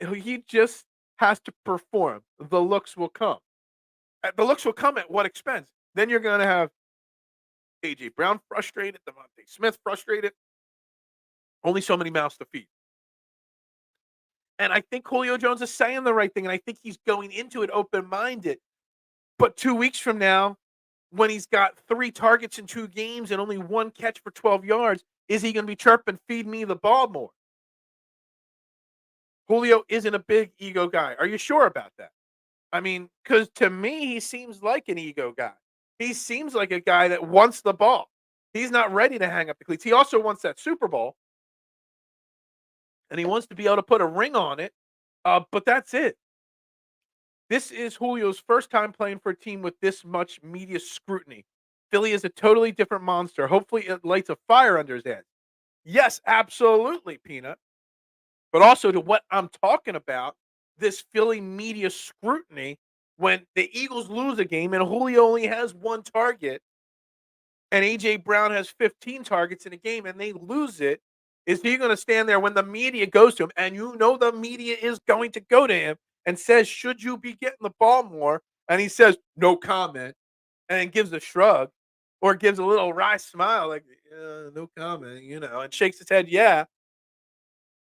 He just has to perform. The looks will come. The looks will come at what expense? Then you're going to have A.J. Brown frustrated. Devontae Smith frustrated. Only so many mouths to feed. And I think Julio Jones is saying the right thing, and I think he's going into it open-minded. But 2 weeks from now, when he's got 3 targets in 2 games and only 1 catch for 12 yards, is he going to be chirping, feed me the ball more? Julio isn't a big ego guy. Are you sure about that? I mean, because to me, he seems like an ego guy. He seems like a guy that wants the ball. He's not ready to hang up the cleats. He also wants that Super Bowl, and he wants to be able to put a ring on it. But that's it. This is Julio's first time playing for a team with this much media scrutiny. Philly is a totally different monster. Hopefully, it lights a fire under his head. Yes, absolutely, Peanut. But also to what I'm talking about, this Philly media scrutiny when the Eagles lose a game and Julio only has 1 target and A.J. Brown has 15 targets in a game and they lose it, is he going to stand there when the media goes to him, and you know the media is going to go to him and says, should you be getting the ball more? And he says, no comment, and then gives a shrug or gives a little wry smile like, no comment, and shakes his head, yeah.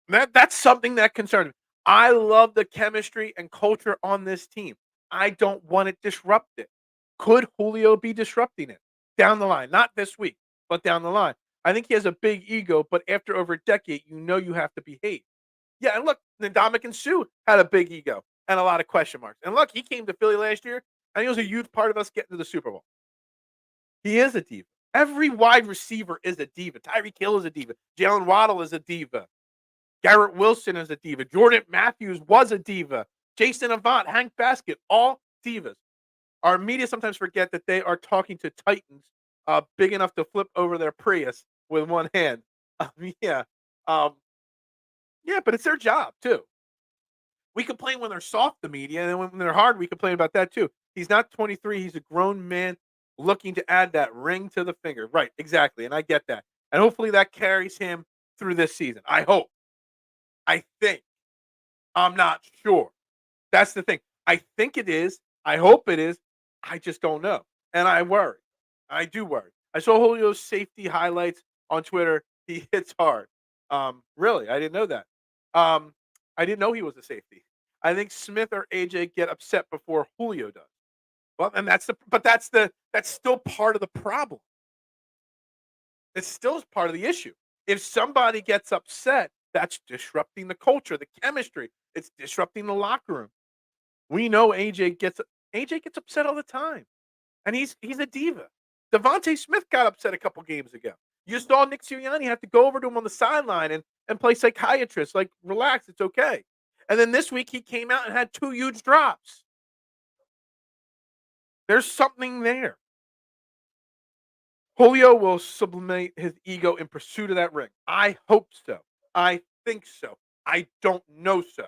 That's something that concerns me. I love the chemistry and culture on this team. I don't want it disrupted. Could Julio be disrupting it down the line? Not this week, but down the line. I think he has a big ego, but after over a decade, you have to behave. Yeah, and look, Ndamukong Suh had a big ego and a lot of question marks. And look, he came to Philly last year, and he was a huge part of us getting to the Super Bowl. He is a diva. Every wide receiver is a diva. Tyreek Hill is a diva. Jalen Waddle is a diva. Garrett Wilson is a diva. Jordan Matthews was a diva. Jason Avant, Hank Baskett, all divas. Our media sometimes forget that they are talking to titans big enough to flip over their Prius with one hand. Yeah. Um, yeah, but it's their job, too. We complain when they're soft, the media, and when they're hard, we complain about that, too. He's not 23. He's a grown man looking to add that ring to the finger. Right, exactly, and I get that. And hopefully that carries him through this season. I hope. I think. I'm not sure. That's the thing. I think it is. I hope it is. I just don't know. And I worry. I do worry. I saw Julio's safety highlights on Twitter. He hits hard. Really, I didn't know that. I didn't know he was a safety. I think Smith or AJ get upset before Julio does. Well, and that's still part of the problem. It's still part of the issue. If somebody gets upset, that's disrupting the culture, the chemistry. It's disrupting the locker room. We know AJ gets upset all the time, and he's a diva. Devontae Smith got upset a couple games ago. You saw Nick Sirianni have to go over to him on the sideline and play psychiatrist, like, relax, it's okay. And then this week he came out and had 2 huge drops. There's something there. Julio will sublimate his ego in pursuit of that ring. I hope so. I think so. I don't know so.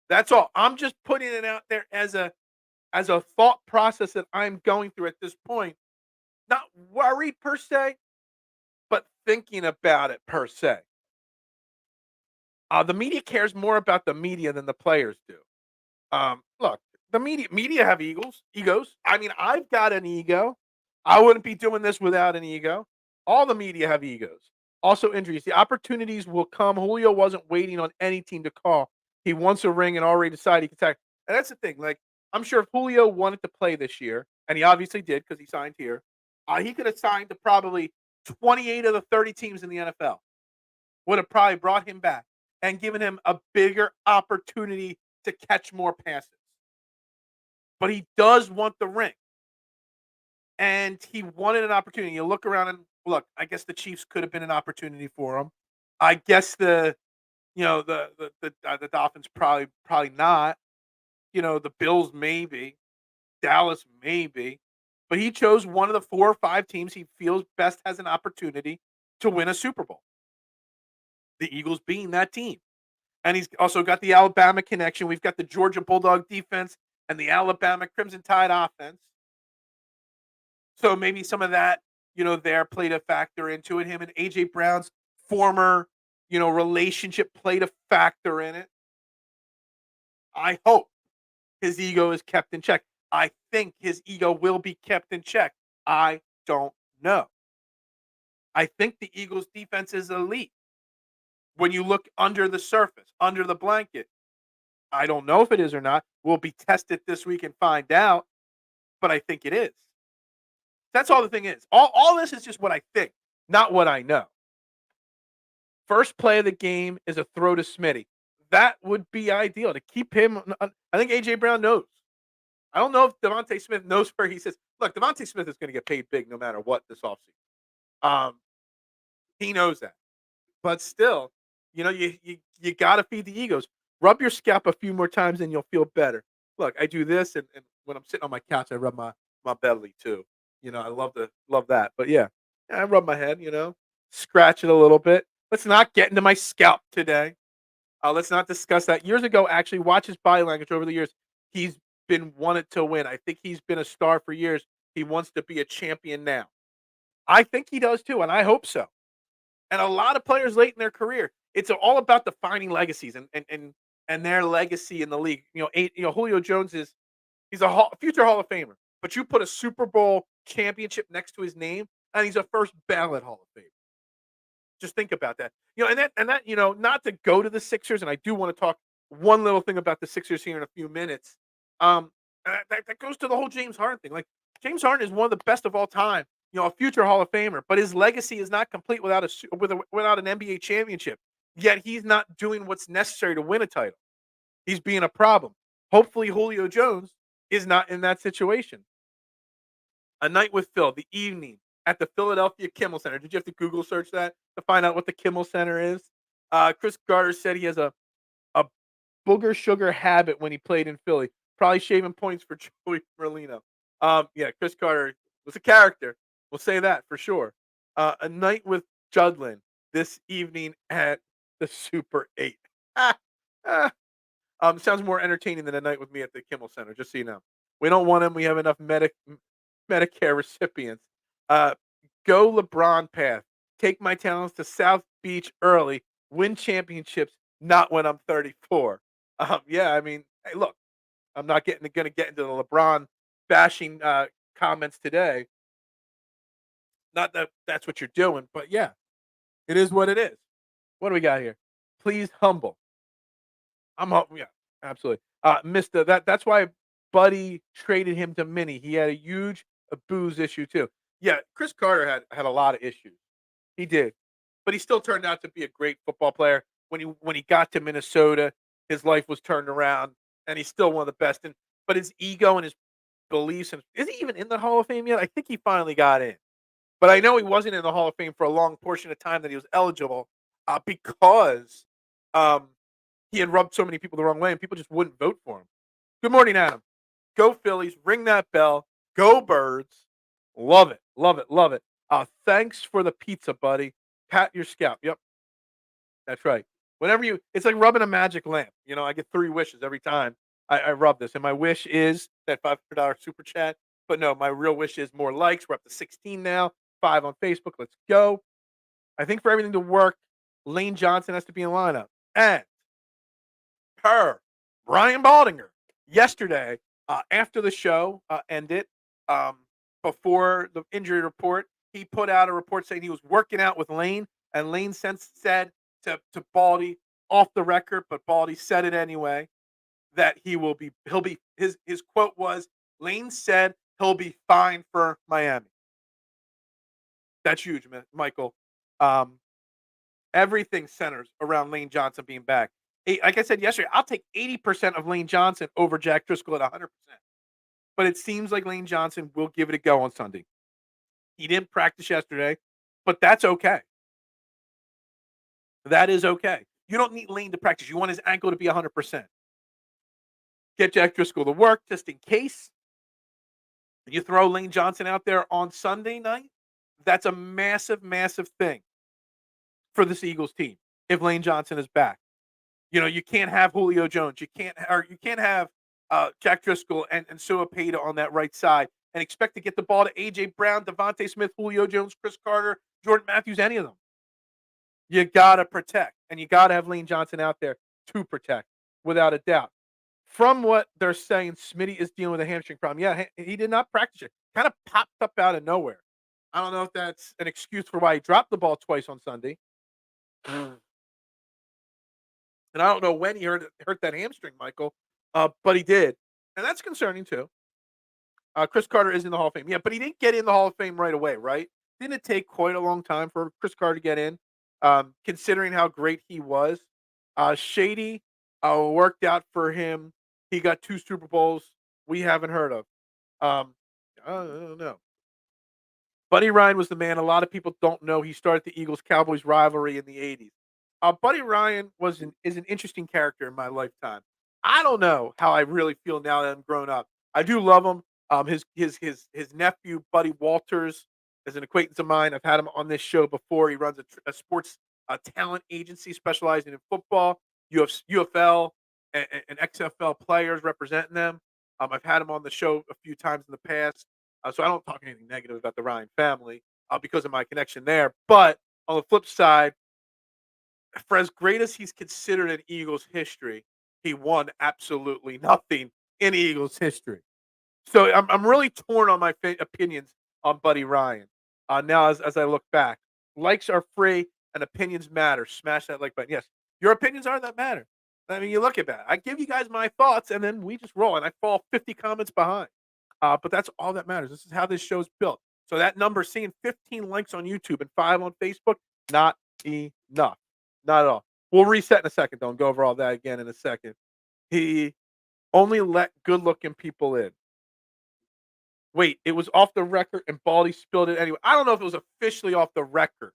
That's all. I'm just putting it out there as a thought process that I'm going through at this point. Not worried per se, but thinking about it per se. The media cares more about the media than the players do. Look, the media have egos. I mean, I've got an ego. I wouldn't be doing this without an ego. All the media have egos. Also injuries. The opportunities will come. Julio wasn't waiting on any team to call. He wants a ring and already decided he could attack. And that's the thing. Like, I'm sure if Julio wanted to play this year, and he obviously did because he signed here, he could have signed to probably 28 of the 30 teams in the NFL. Would have probably brought him back and given him a bigger opportunity to catch more passes. But he does want the ring. And he wanted an opportunity. You look around and look, I guess the Chiefs could have been an opportunity for him. I guess the Dolphins probably not. The Bills maybe, Dallas maybe, but he chose one of the 4 or 5 teams he feels best has an opportunity to win a Super Bowl. The Eagles being that team. And he's also got the Alabama connection. We've got the Georgia Bulldog defense and the Alabama Crimson Tide offense. So maybe some of that, there played a factor into it. Him and A.J. Brown's former, relationship played a factor in it. I hope his ego is kept in check. I think his ego will be kept in check. I don't know. I think the Eagles' defense is elite. When you look under the surface, under the blanket, I don't know if it is or not. We'll be tested this week and find out, but I think it is. That's all the thing is. All this is just what I think, not what I know. First play of the game is a throw to Smitty. That would be ideal to keep him. I think A.J. Brown knows. I don't know if Devontae Smith knows where he says, look, Devontae Smith is going to get paid big no matter what this offseason. He knows that. But still, you got to feed the egos. Rub your scalp a few more times and you'll feel better. Look, I do this, and when I'm sitting on my couch, I rub my belly too. I love that. But yeah, I rub my head, scratch it a little bit. Let's not get into my scalp today. Let's not discuss that. Years ago, actually, watch his body language over the years. He's been wanted to win. I think he's been a star for years. He wants to be a champion now. I think he does too, and I hope so. And a lot of players late in their career, it's all about defining legacies and their legacy in the league. Julio Jones he's a future Hall of Famer, but you put a Super Bowl championship next to his name, and he's a first ballot Hall of Famer. Just think about that. Not to go to the Sixers, and I do want to talk one little thing about the Sixers here in a few minutes. That goes to the whole James Harden thing. Like, James Harden is one of the best of all time. A future Hall of Famer, but his legacy is not complete without an NBA championship. Yet he's not doing what's necessary to win a title. He's being a problem. Hopefully, Julio Jones is not in that situation. A Night with Phil, the evening at the Philadelphia Kimmel Center. Did you have to Google search that to find out what the Kimmel Center is? Chris Carter said he has a booger sugar habit when he played in Philly. Probably shaving points for Joey Merlino. Yeah, Chris Carter was a character. We'll say that for sure. A Night with Judlin this evening at the Super 8. Sounds more entertaining than A Night with me at the Kimmel Center, just so you know. We don't want him. We have enough Medicare recipients. Go LeBron path. Take my talents to South Beach early. Win championships, not when I'm 34. Yeah, I mean, hey, look, I'm not going to get into the LeBron bashing comments today. Not that that's what you're doing, but yeah, it is what it is. What do we got here? Please humble. Yeah, absolutely. Missed that's why Buddy traded him to Minnie. He had a huge booze issue too. Yeah, Chris Carter had a lot of issues. He did, but he still turned out to be a great football player. When he got to Minnesota, his life was turned around, and he's still one of the best. But his ego and his beliefs, and is he even in the Hall of Fame yet? I think he finally got in. But I know he wasn't in the Hall of Fame for a long portion of time that he was eligible because he had rubbed so many people the wrong way and people just wouldn't vote for him. Good morning, Adam. Go Phillies. Ring that bell. Go Birds. Love it. Love it. Love it. Thanks for the pizza, buddy. Pat your scalp. Yep. That's right. It's like rubbing a magic lamp. I get 3 wishes every time I rub this. And my wish is that $500 super chat. But no, my real wish is more likes. We're up to 16 now. 5 on Facebook. Let's go. I think for everything to work, Lane Johnson has to be in lineup. And Brian Baldinger, yesterday, after the show ended, before the injury report, he put out a report saying he was working out with Lane, and Lane said to Baldy off the record, but Baldy said it anyway, that he'll be his quote was, Lane said he'll be fine for Miami. That's huge, Michael. Everything centers around Lane Johnson being back. Like I said yesterday, I'll take 80% of Lane Johnson over Jack Driscoll at 100%. But it seems like Lane Johnson will give it a go on Sunday. He didn't practice yesterday, but that's okay. That is okay. You don't need Lane to practice. You want his ankle to be 100%. Get Jack Driscoll to work just in case. You throw Lane Johnson out there on Sunday night, that's a massive, massive thing for this Eagles team if Lane Johnson is back. You can't have Julio Jones. You can't have Jack Driscoll and Sua Peta on that right side and expect to get the ball to A.J. Brown, Devontae Smith, Julio Jones, Chris Carter, Jordan Matthews, any of them. You got to protect, and you got to have Lane Johnson out there to protect, without a doubt. From what they're saying, Smitty is dealing with a hamstring problem. Yeah, he did not practice it. Kind of popped up out of nowhere. I don't know if that's an excuse for why he dropped the ball twice on Sunday. And I don't know when he hurt that hamstring, Michael, but he did. And that's concerning too. Chris Carter is in the Hall of Fame. Yeah, but he didn't get in the Hall of Fame right away, right? Didn't it take quite a long time for Chris Carter to get in, considering how great he was? Shady worked out for him. He got 2 Super Bowls we haven't heard of. Um, I don't know. Buddy Ryan was the man. A lot of people don't know he started the Eagles-Cowboys rivalry in the '80s. Buddy Ryan is an interesting character in my lifetime. I don't know how I really feel now that I'm grown up. I do love him. His nephew Buddy Walters is an acquaintance of mine. I've had him on this show before. He runs a sports talent agency specializing in football, UFL, and XFL players representing them. I've had him on the show a few times in the past. So I don't talk anything negative about the Ryan family because of my connection there. But on the flip side, for as great as he's considered in Eagles history, he won absolutely nothing in Eagles history. So I'm really torn on my opinions on Buddy Ryan. Now, as I look back, likes are free and opinions matter. Smash that like button. Yes, your opinions are that matter. I mean, you look at that. I give you guys my thoughts, and then we just roll, and I fall 50 comments behind. But that's all that matters. This is how this show's built. So that number, seeing 15 likes on YouTube and 5 on Facebook, not enough. Not at all. We'll reset in a second, though, and go over all that again in a second. He only let good-looking people in. Wait, it was off the record and Baldy spilled it anyway. I don't know if it was officially off the record,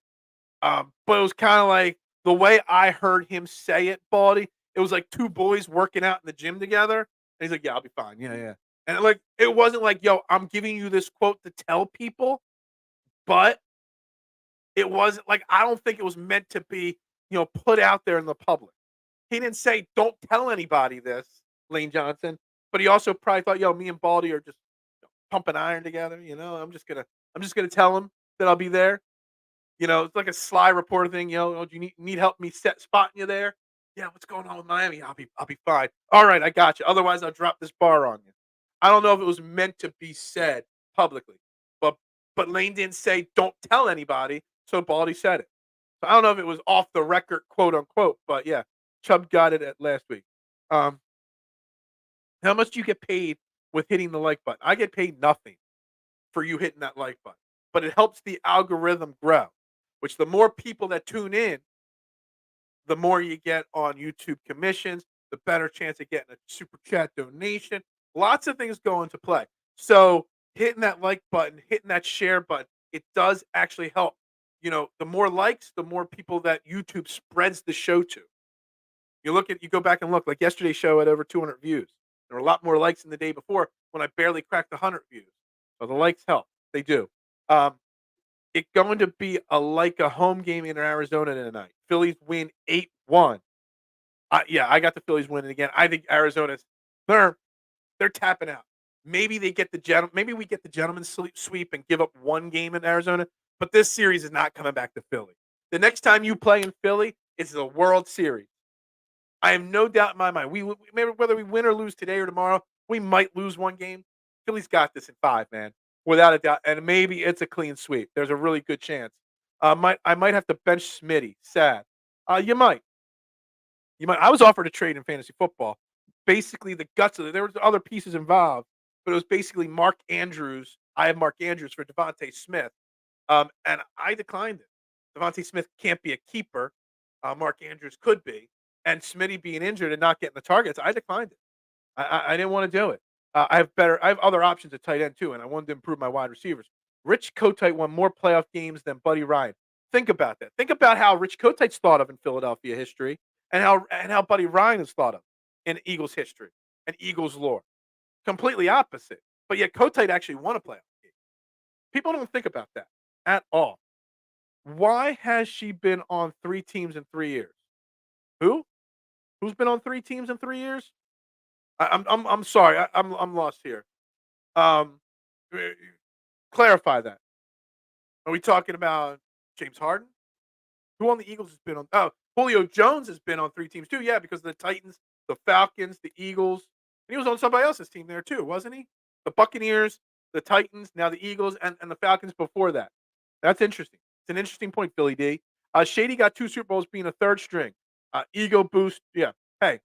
but it was kind of like the way I heard him say it, Baldy. It was like 2 boys working out in the gym together. And he's like, "Yeah, I'll be fine. Yeah, yeah." And like, it wasn't like, "Yo, I'm giving you this quote to tell people," but it wasn't like, I don't think it was meant to be, put out there in the public. He didn't say, "Don't tell anybody this," Lane Johnson, but he also probably thought, "Yo, me and Baldy are just pumping iron together. I'm just gonna tell him that I'll be there." It's like a sly reporter thing. "Oh, do you need help me spotting you there?" "Yeah, what's going on with Miami? I'll be fine." "All right, I got you. Otherwise, I'll drop this bar on you." I don't know if it was meant to be said publicly, but Lane didn't say, "Don't tell anybody," so Baldy said it. So I don't know if it was off the record, quote unquote, but yeah, Chubb got it at last week. Um, how much do you get paid with hitting the like button? I get paid nothing for you hitting that like button, but it helps the algorithm grow, which the more people that tune in, the more you get on YouTube commissions, the better chance of getting a super chat donation. Lots of things go into play. So hitting that like button, hitting that share button, it does actually help. The more likes, the more people that YouTube spreads the show to. You go back and look, like yesterday's show had over 200 views. There were a lot more likes than the day before when I barely cracked 100 views. So the likes help. They do. Um, it's going to be like a home game in Arizona tonight. Phillies win 8-1. Yeah, I got the Phillies winning again. I think Arizona's they're tapping out. Maybe maybe we get the gentleman's sweep and give up one game in Arizona, but this series is not coming back to Philly. The next time you play in Philly, it's the World Series. I have no doubt in my mind. Maybe whether we win or lose today or tomorrow, we might lose one game. Philly's got this in 5, man, without a doubt. And maybe it's a clean sweep. There's a really good chance. I might have to bench Smitty. Sad. You might. You might. I was offered a trade in fantasy football. Basically, the guts of it. There was other pieces involved, but it was basically Mark Andrews. I have Mark Andrews for Devontae Smith, and I declined it. Devontae Smith can't be a keeper. Mark Andrews could be, and Smitty being injured and not getting the targets, I declined it. I didn't want to do it. I have other options at tight end too, and I wanted to improve my wide receivers. Rich Kotite won more playoff games than Buddy Ryan. Think about that. Think about how Rich Kotite's thought of in Philadelphia history, and how Buddy Ryan is thought of in Eagles history and Eagles lore. Completely opposite. But yet Kotite actually won a playoff game. People don't think about that at all. Why has she been on 3 teams in 3 years? Who? Who's been on 3 teams in 3 years? I'm sorry. I'm lost here. Um, eh, clarify that. Are we talking about James Harden? Who on the Eagles has been on? Oh, Julio Jones has been on 3 teams too. Yeah, because of the Titans, the Falcons, the Eagles, and he was on somebody else's team there too, wasn't he? The Buccaneers, the Titans, now the Eagles, and the Falcons before that. That's interesting. It's an interesting point, Philly D. Shady got 2 Super Bowls being a third string. Ego boost. Yeah. Hey,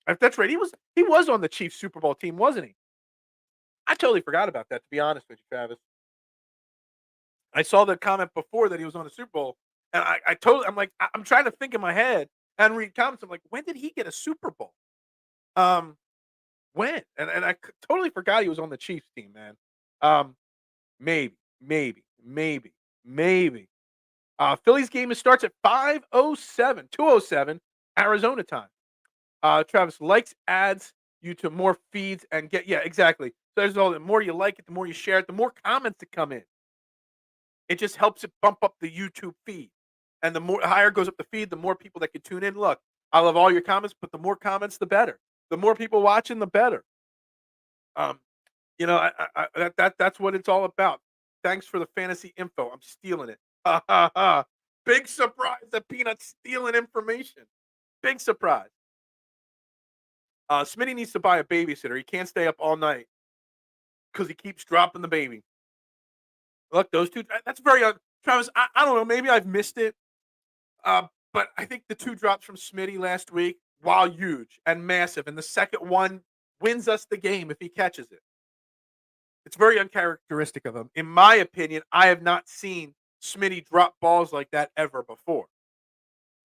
if that's right, he was on the Chiefs Super Bowl team, wasn't he? I totally forgot about that, to be honest with you, Travis. I saw the comment before that he was on the Super Bowl, and I totally, I'm like, I'm trying to think in my head and read comments. I'm like, when did he get a Super Bowl? Um, when? And totally forgot he was on the Chiefs team, man. Um, maybe. Phillies game starts at 5:07, 2:07 Arizona time. Travis likes adds you to more feeds and get yeah, exactly. So there's all the more you like it, the more you share it, the more comments that come in. It just helps it bump up the YouTube feed. And the more higher goes up the feed, the more people that can tune in. Look, I love all your comments, but the more comments, the better. The more people watching, the better. Um, that's what it's all about. Thanks for the fantasy info. I'm stealing it. Ha ha ha. Big surprise that Peanut's stealing information. Big surprise. Smitty needs to buy a babysitter. He can't stay up all night because he keeps dropping the baby. Look, those two. That's very Travis. I don't know. Maybe I've missed it. But I think the 2 drops from Smitty last week, while huge and massive, and the second one wins us the game if he catches it. It's very uncharacteristic of him. In my opinion, I have not seen Smitty drop balls like that ever before.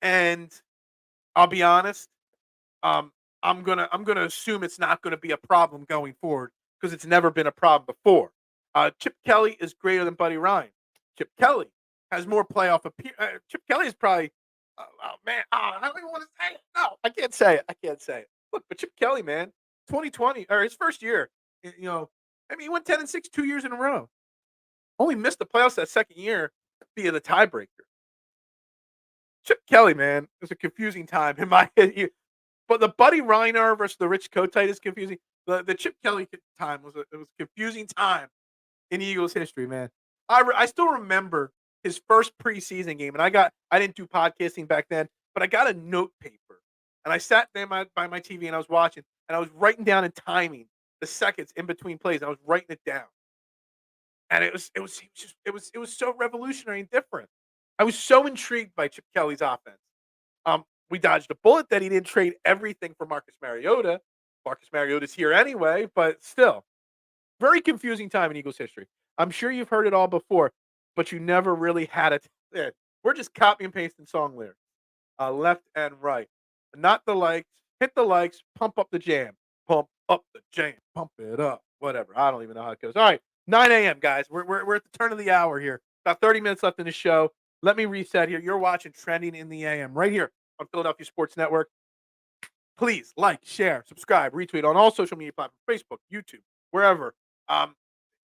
And I'll be honest, um, I'm gonna assume it's not gonna be a problem going forward because it's never been a problem before. Chip Kelly is greater than Buddy Ryan. Chip Kelly has more playoff appeal. Chip Kelly is probably. Oh man, I don't even want to say it. No, I can't say it. I can't say it. Look, but Chip Kelly, man, 2020 or his first year, I mean, he went 10-6 2 years in a row. Only missed the playoffs that second year via the tiebreaker. Chip Kelly, man, it was a confusing time in my head. But the Buddy Reiner versus the Rich Kotite is confusing. The Chip Kelly time was it was a confusing time in Eagles history, man. I still remember his first preseason game, and I didn't do podcasting back then, but I got a note paper, and I sat there by my TV and I was watching, and I was writing down and timing the seconds in between plays. I was writing it down, and it was so revolutionary and different. I was so intrigued by Chip Kelly's offense. We dodged a bullet that he didn't trade everything for Marcus Mariota. Marcus Mariota's here anyway, but still, very confusing time in Eagles history. I'm sure you've heard it all before, but you never really had it. There. We're just copy and pasting song lyrics, left and right. Not the likes. Hit the likes. Pump up the jam. Pump up the jam. Pump it up. Whatever. I don't even know how it goes. All right, 9 a.m. guys. We're at the turn of the hour here. About 30 minutes left in the show. Let me reset here. You're watching Trending in the AM right here on Philadelphia Sports Network. Please like, share, subscribe, retweet on all social media platforms, Facebook, YouTube, wherever. Um,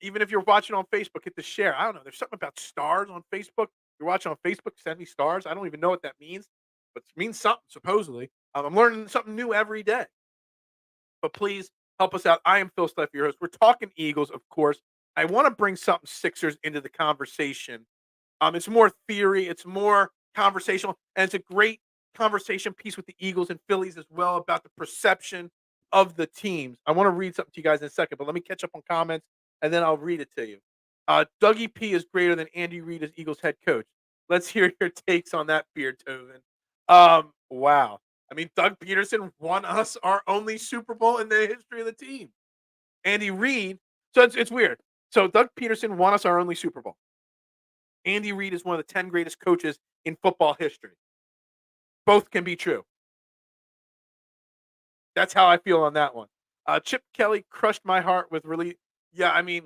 Even if you're watching on Facebook, hit the share. I don't know. There's something about stars on Facebook. You're watching on Facebook, send me stars. I don't even know what that means, but it means something, supposedly. I'm learning something new every day. But please help us out. I am Phil Stiefel, your host. We're talking Eagles, of course. I want to bring something Sixers into the conversation. It's more theory, it's more conversational, and it's a great conversation piece with the Eagles and Phillies as well about the perception of the teams. I want to read something to you guys in a second, but let me catch up on comments and then I'll read it to you. Dougie P is greater than Andy Reid as Eagles head coach. Let's hear your takes on that, Beardtoven. Wow. I mean, Doug Peterson won us our only Super Bowl in the history of the team. Andy Reid, so it's weird. So Doug Peterson won us our only Super Bowl. Andy Reid is one of the 10 greatest coaches in football history. Both can be true. That's how I feel on that one. Chip Kelly crushed my heart with really, yeah, I mean,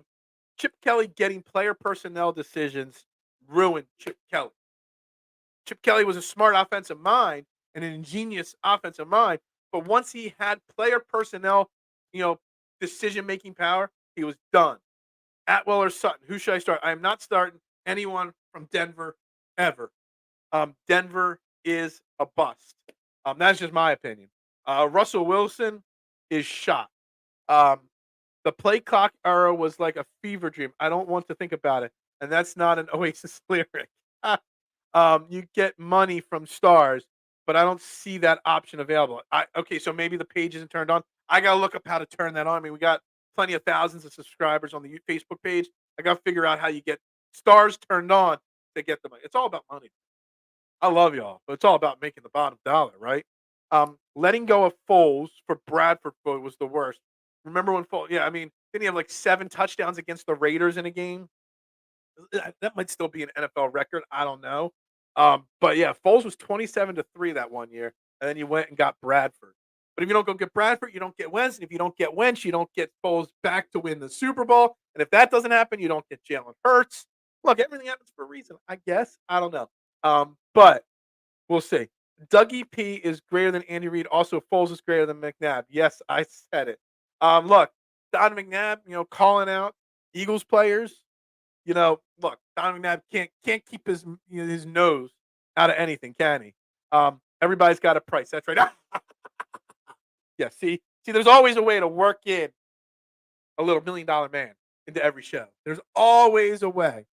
Chip Kelly getting player personnel decisions ruined Chip Kelly. Chip Kelly was a smart offensive mind and an ingenious offensive mind, but once he had player personnel, you know, decision making power, he was done. Atwell or Sutton, who should I start? I am not starting anyone from Denver ever. Denver is a bust. That's just my opinion. Russell Wilson is shot. Um, the play clock era was like a fever dream. I don't want to think about it. And that's not an Oasis lyric. You get money from stars, but I don't see that option available. Okay, so maybe the page isn't turned on. I got to look up how to turn that on. I mean, we got plenty of thousands of subscribers on the Facebook page. I got to figure out how you get stars turned on to get the money. It's all about money. I love y'all, but it's all about making the bottom dollar, right? Letting go of Foles for Bradford was the worst. Remember when Foles? Yeah, I mean, didn't he have like 7 touchdowns against the Raiders in a game? That might still be an NFL record. I don't know. But yeah, Foles was 27-3 that one year, and then you went and got Bradford. But if you don't go get Bradford, you don't get Wentz. And if you don't get Wentz, you don't get Foles back to win the Super Bowl. And if that doesn't happen, you don't get Jalen Hurts. Look, everything happens for a reason, I guess. I don't know. But we'll see. Dougie P is greater than Andy Reid. Also, Foles is greater than McNabb. Yes, I said it. Look, Don McNabb, calling out Eagles players. Look, Don McNabb can't keep his nose out of anything, can he? Everybody's got a price. That's right. Yeah, see, there's always a way to work in a little $1 million man into every show. There's always a way.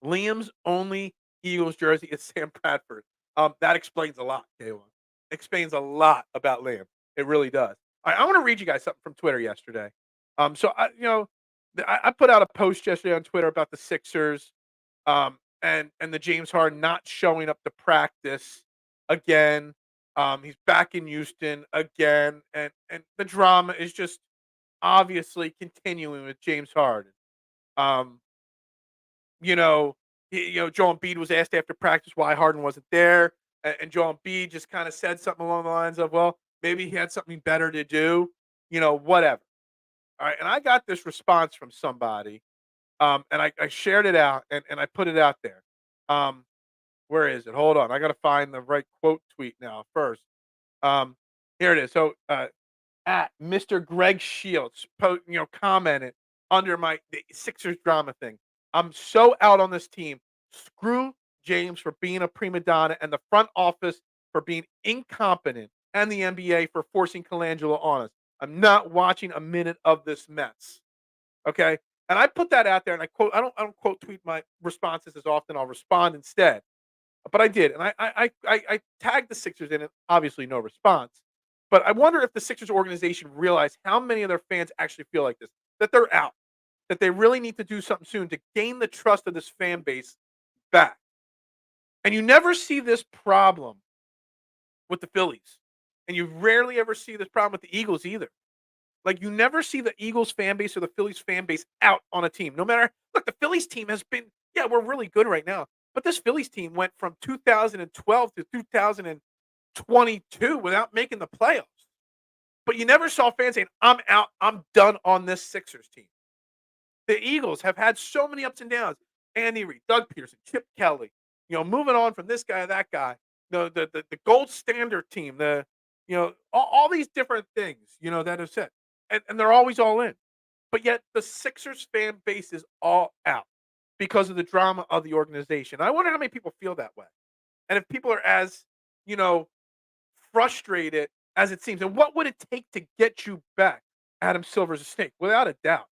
Liam's only Eagles jersey is Sam Bradford. That explains a lot, K1. Explains a lot about Liam. It really does. All right, I want to read you guys something from Twitter yesterday. So I put out a post yesterday on Twitter about the Sixers, and the James Harden not showing up to practice again. He's back in Houston again, and the drama is just obviously continuing with James Harden. Joel Embiid was asked after practice why Harden wasn't there, and Joel Embiid just kind of said something along the lines of, well, maybe he had something better to do, whatever. All right, and I got this response from somebody, and I shared it out, and I put it out there. Where is it? Hold on, I got to find the right quote tweet now first. Here it is. So at Mr. Greg Shields, commented under the Sixers drama thing. I'm so out on this team. Screw James for being a prima donna and the front office for being incompetent and the NBA for forcing Colangelo on us. I'm not watching a minute of this mess. Okay? And I put that out there and I quote, I don't quote tweet my responses as often. I'll respond instead. But I did. And I tagged the Sixers in it. Obviously no response. But I wonder if the Sixers organization realized how many of their fans actually feel like this, that they're out, that they really need to do something soon to gain the trust of this fan base back. And you never see this problem with the Phillies. And you rarely ever see this problem with the Eagles either. Like, you never see the Eagles fan base or the Phillies fan base out on a team. No matter, look, the Phillies team has been, we're really good right now. But this Phillies team went from 2012 to 2022 without making the playoffs. But you never saw fans saying, I'm out, I'm done on this Sixers team. The Eagles have had so many ups and downs. Andy Reid, Doug Peterson, Chip Kelly, moving on from this guy, that guy, the gold standard team, all these different things, that have said. And they're always all in. But yet the Sixers fan base is all out because of the drama of the organization. I wonder how many people feel that way. And if people are as, frustrated as it seems. And what would it take to get you back, Adam Silver's a snake? Without a doubt.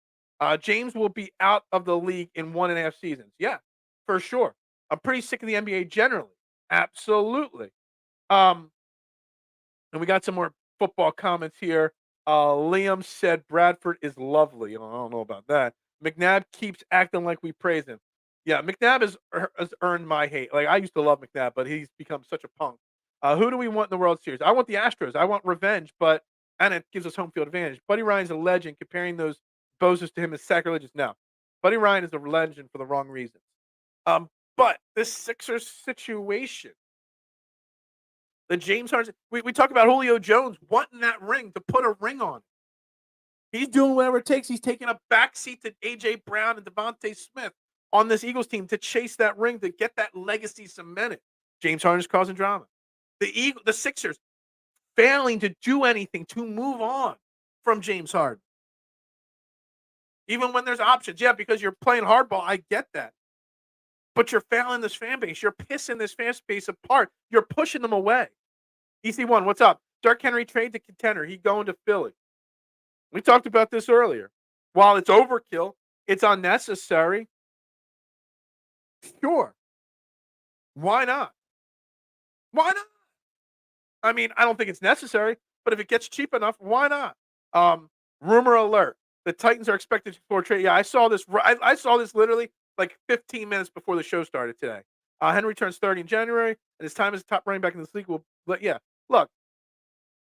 James will be out of the league in 1.5 seasons. Yeah, for sure. I'm pretty sick of the NBA generally. Absolutely. And we got some more football comments here. Liam said Bradford is lovely. I don't know about that. McNabb keeps acting like we praise him. Yeah, McNabb has earned my hate. Like, I used to love McNabb, but he's become such a punk. Who do we want in the World Series? I want the Astros. I want revenge, and it gives us home field advantage. Buddy Ryan's a legend. Comparing those bozos to him is sacrilegious. No, Buddy Ryan is a legend for the wrong reasons. But this Sixers situation, the James Harden, we talk about Julio Jones wanting that ring, to put a ring on. He's doing whatever it takes. He's taking a backseat to A.J. Brown and Devontae Smith on this Eagles team to chase that ring, to get that legacy cemented. James Harden is causing drama. The Sixers failing to do anything to move on from James Harden. Even when there's options. Yeah, because you're playing hardball. I get that. But you're failing this fan base. You're pissing this fan base apart. You're pushing them away. EC1, what's up? Dark Henry trade to contender. He going to Philly. We talked about this earlier. While it's overkill, it's unnecessary. Sure. Why not? Why not? I mean, I don't think it's necessary, but if it gets cheap enough, why not? Rumor alert. The Titans are expected to explore trade. Yeah, I saw this. I saw this literally like 15 minutes before the show started today. Henry turns 30 in January, and his time as a top running back in this league will. But yeah, look,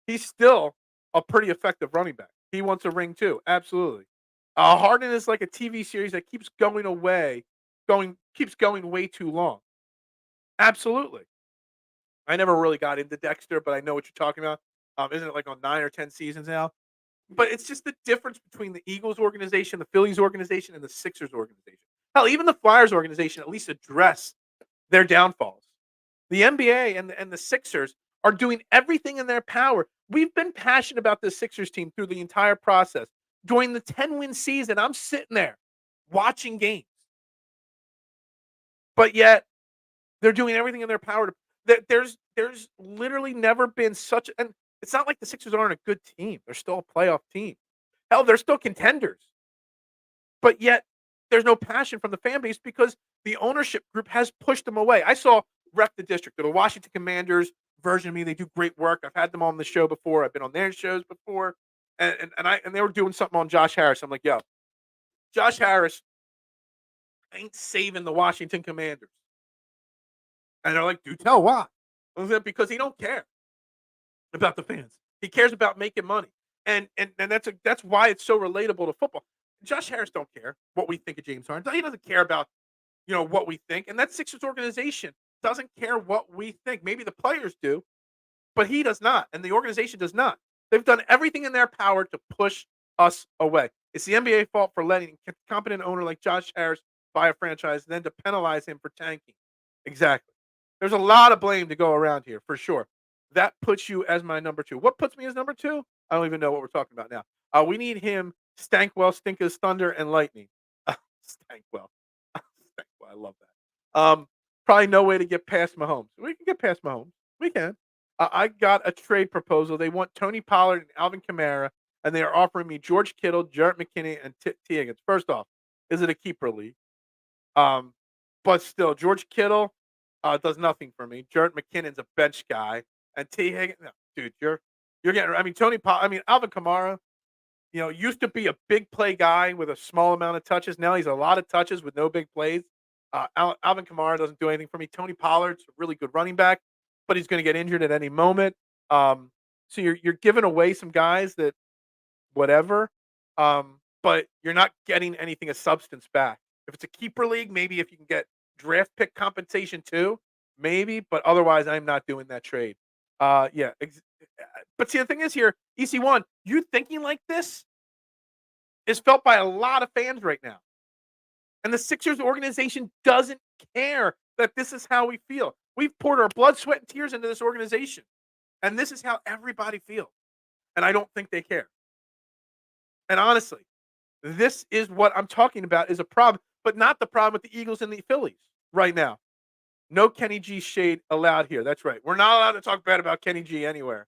he's still a pretty effective running back. He wants a ring too, absolutely. Harden is like a TV series that keeps going away, keeps going way too long. Absolutely. I never really got into Dexter, but I know what you're talking about. Isn't it like on 9 or 10 seasons now? But it's just the difference between the Eagles organization, the Phillies organization, and the Sixers organization. Hell, even the Flyers organization at least address their downfalls. The NBA and the Sixers are doing everything in their power. We've been passionate about the Sixers team through the entire process. During the 10-win season, I'm sitting there watching games. But yet, they're doing everything in their power to there's literally never been such and it's not like the Sixers aren't a good team. They're still a playoff team. Hell, they're still contenders. But yet there's no passion from the fan base because the ownership group has pushed them away. I saw Rep the District, the Washington Commanders version of me. They do great work. I've had them on the show before. I've been on their shows before. And they were doing something on Josh Harris. I'm like, yo, Josh Harris ain't saving the Washington Commanders. And they're like, do tell why. Because he don't care about the fans. He cares about making money. And that's why it's so relatable to football. Josh Harris don't care what we think of James Harden. He doesn't care about, what we think. And that Sixers organization doesn't care what we think. Maybe the players do, but he does not. And the organization does not. They've done everything in their power to push us away. It's the NBA fault for letting a competent owner like Josh Harris buy a franchise, then to penalize him for tanking. Exactly. There's a lot of blame to go around here, for sure. That puts you as my number 2. What puts me as number 2? I don't even know what we're talking about now. We need him, Stankwell, Stinkers, Thunder, and Lightning. Stankwell. Stankwell, I love that. Probably no way to get past Mahomes. We can get past Mahomes. We can. I got a trade proposal. They want Tony Pollard and Alvin Kamara, and they are offering me George Kittle, Jarrett McKinney, and T. Higgins. First off, is it a keeper league? But still, George Kittle does nothing for me. Jarrett McKinnon's a bench guy, and T. Higgins, no, dude, you're getting. I mean, Alvin Kamara, used to be a big play guy with a small amount of touches. Now he's a lot of touches with no big plays. Alvin Kamara doesn't do anything for me. Tony Pollard's a really good running back, but he's going to get injured at any moment. So you're giving away some guys that whatever, but you're not getting anything of substance back. If it's a keeper league, maybe if you can get draft pick compensation too, maybe, but otherwise I'm not doing that trade. Yeah. But see, the thing is here, EC1, you thinking like this is felt by a lot of fans right now. And the Sixers organization doesn't care that this is how we feel. We've poured our blood, sweat, and tears into this organization. And this is how everybody feels. And I don't think they care. And honestly, this is what I'm talking about is a problem, but not the problem with the Eagles and the Phillies right now. No Kenny G shade allowed here. That's right. We're not allowed to talk bad about Kenny G anywhere.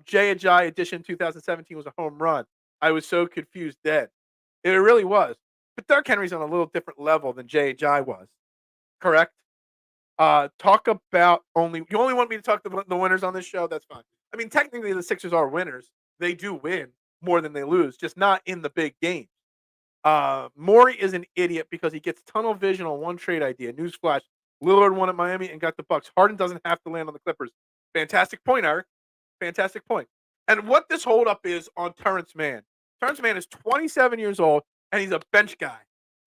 Jay Ajayi edition 2017 was a home run. I was so confused dead. It really was. But Derrick Henry's on a little different level than Jay Ajayi was. Correct? Talk about you only want me to talk the winners on this show? That's fine. I mean, technically the Sixers are winners. They do win more than they lose, just not in the big games. Morey is an idiot because he gets tunnel vision on one trade idea. Newsflash: Lillard won at Miami and got the Bucks. Harden doesn't have to land on the Clippers. Fantastic point, Eric. Fantastic point. And what this holdup is on Terrence Mann. Terrence Mann is 27 years old and he's a bench guy.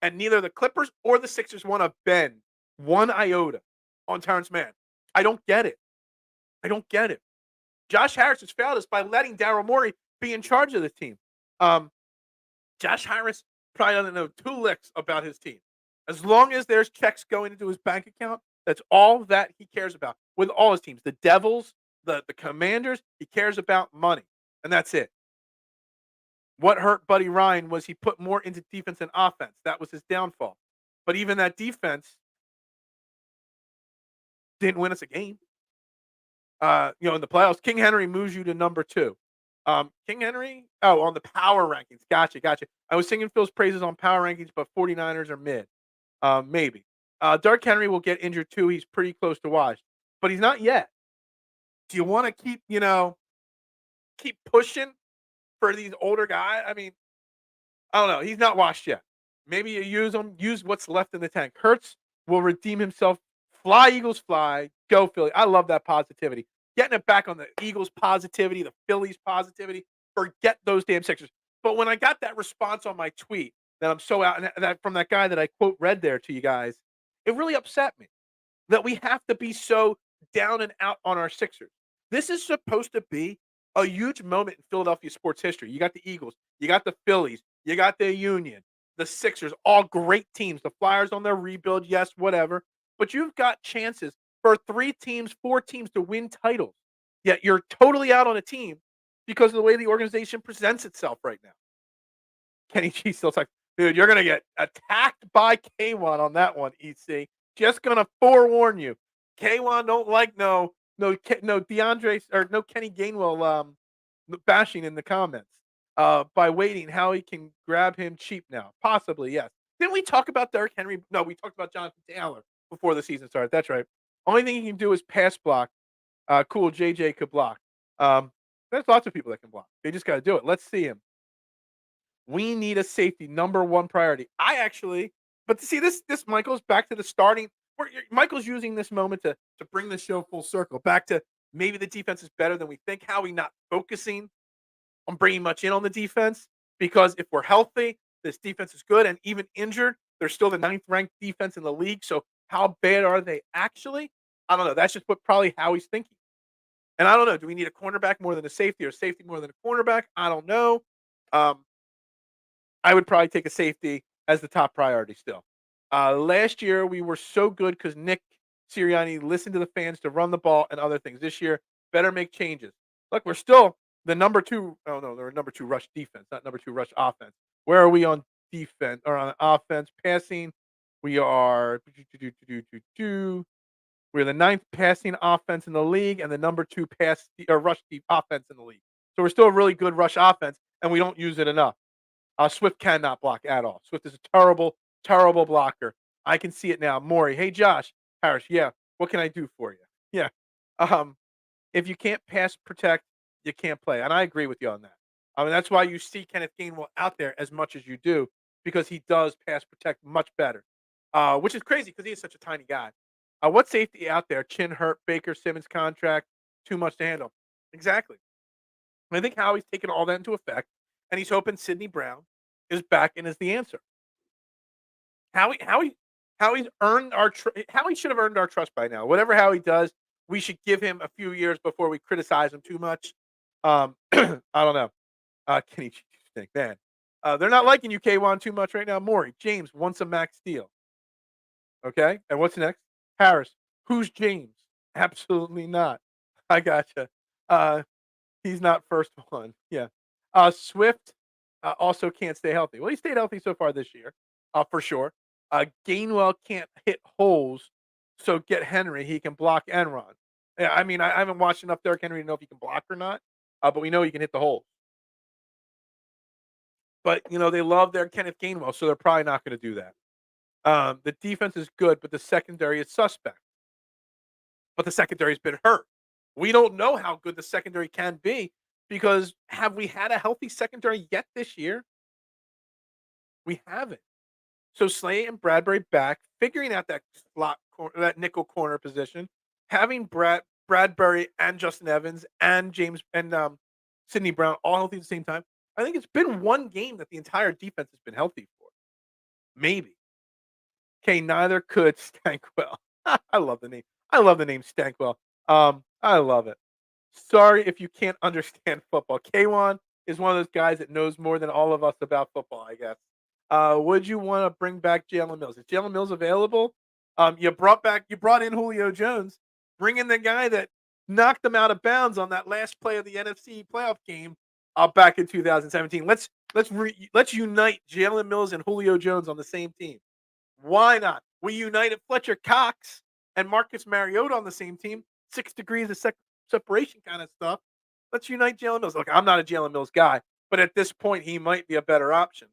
And neither the Clippers or the Sixers want to bend one iota on Terrence Mann. I don't get it. I don't get it. Josh Harris has failed us by letting Daryl Morey be in charge of the team. Josh Harris probably doesn't know 2 licks about his team. As long as there's checks going into his bank account, that's all that he cares about with all his teams. The Devils, the Commanders, he cares about money, and that's it. What hurt Buddy Ryan was he put more into defense and offense. That was his downfall. But even that defense didn't win us a game. In the playoffs, King Henry moves you to number 2. King Henry, on the power rankings. Gotcha. I was singing Phil's praises on power rankings, but 49ers are mid. Maybe. Derrick Henry will get injured too. He's pretty close to washed, but he's not yet. Do you want to keep pushing for these older guys? I mean, I don't know. He's not washed yet. Maybe you use them. Use what's left in the tank. Hurts will redeem himself. Fly, Eagles, fly. Go, Philly. I love that positivity. Getting it back on the Eagles positivity, the Phillies positivity. Forget those damn Sixers. But when I got that response on my tweet that I'm so out, and that from that guy that I quote read there to you guys, it really upset me that we have to be so down and out on our Sixers. This is supposed to be a huge moment in Philadelphia sports history. You got the Eagles, you got the Phillies, you got the Union, the Sixers, all great teams. The Flyers on their rebuild, yes, whatever. But you've got chances for 3 teams, 4 teams to win titles. Yet you're totally out on a team because of the way the organization presents itself right now. Kenny G still like, dude, you're gonna get attacked by K1 on that one, EC. Just gonna forewarn you. K1 don't like no DeAndre or no Kenny Gainwell bashing in the comments. By waiting, how he can grab him cheap now. Possibly, yes. Didn't we talk about Derrick Henry? No, we talked about Jonathan Taylor before the season started. That's right. Only thing he can do is pass block. Cool, JJ could block. There's lots of people that can block. They just got to do it. Let's see him. We need a safety, number one priority. But see, this Michael's back to the starting. Michael's using this moment to bring the show full circle back to maybe the defense is better than we think. How we not focusing on bringing much in on the defense, because if we're healthy, this defense is good, and even injured, they're still the 9th ranked defense in the league. So how bad are they actually? I don't know. That's just what probably how he's thinking. And I don't know. Do we need a cornerback more than a safety, or safety more than a cornerback? I don't know. I would probably take a safety as the top priority still. Last year, we were so good because Nick Sirianni listened to the fans to run the ball and other things. This year, better make changes. Look, we're still the number 2. Oh, no, they're number 2 rush defense, not number 2 rush offense. Where are we on defense or on offense? Passing, we are we're the 9th passing offense in the league and the number 2 rush offense in the league. So we're still a really good rush offense, and we don't use it enough. Swift cannot block at all. Swift is a terrible, terrible blocker. I can see it now. Maury, hey Josh Harris, yeah. What can I do for you? Yeah. If you can't pass protect, you can't play, and I agree with you on that. I mean, that's why you see Kenneth Gainwell out there as much as you do, because he does pass protect much better, which is crazy because he is such a tiny guy. What safety out there? Chin hurt, Baker Simmons contract, too much to handle. Exactly. I think Howie's taken all that into effect, and he's hoping Sidney Brown is back and is the answer. Howie earned Howie should have earned our trust by now. Whatever Howie does, we should give him a few years before we criticize him too much. I don't know. Kenny think, man. They're not liking you, K1, too much right now. Maury, James wants a max deal. Okay, and what's next? Harris, who's James? Absolutely not. I gotcha. He's not first one. Yeah. Swift also can't stay healthy. Well, he stayed healthy so far this year, for sure. Gainwell can't hit holes, so get Henry. He can block and run. Yeah, I mean, I haven't watched enough Derrick Henry to know if he can block or not, but we know he can hit the holes. But, they love their Kenneth Gainwell, so they're probably not going to do that. The defense is good, but the secondary is suspect. But the secondary's been hurt. We don't know how good the secondary can be, because have we had a healthy secondary yet this year? We haven't. So Slay and Bradbury back, figuring out that that nickel corner position, having Bradbury and Justin Evans and James and Sidney Brown all healthy at the same time. I think it's been one game that the entire defense has been healthy for. Maybe. Okay, neither could Stankwell. I love the name. I love the name Stankwell. I love it. Sorry if you can't understand football. K1 is one of those guys that knows more than all of us about football, I guess. Would you want to bring back Jalen Mills? Is Jalen Mills available? You brought in Julio Jones. Bring in the guy that knocked them out of bounds on that last play of the NFC playoff game back in 2017. Let's unite Jalen Mills and Julio Jones on the same team. Why not? We united Fletcher Cox and Marcus Mariota on the same team. 6 degrees of separation kind of stuff. Let's unite Jalen Mills. Look, I'm not a Jalen Mills guy, but at this point, he might be a better option.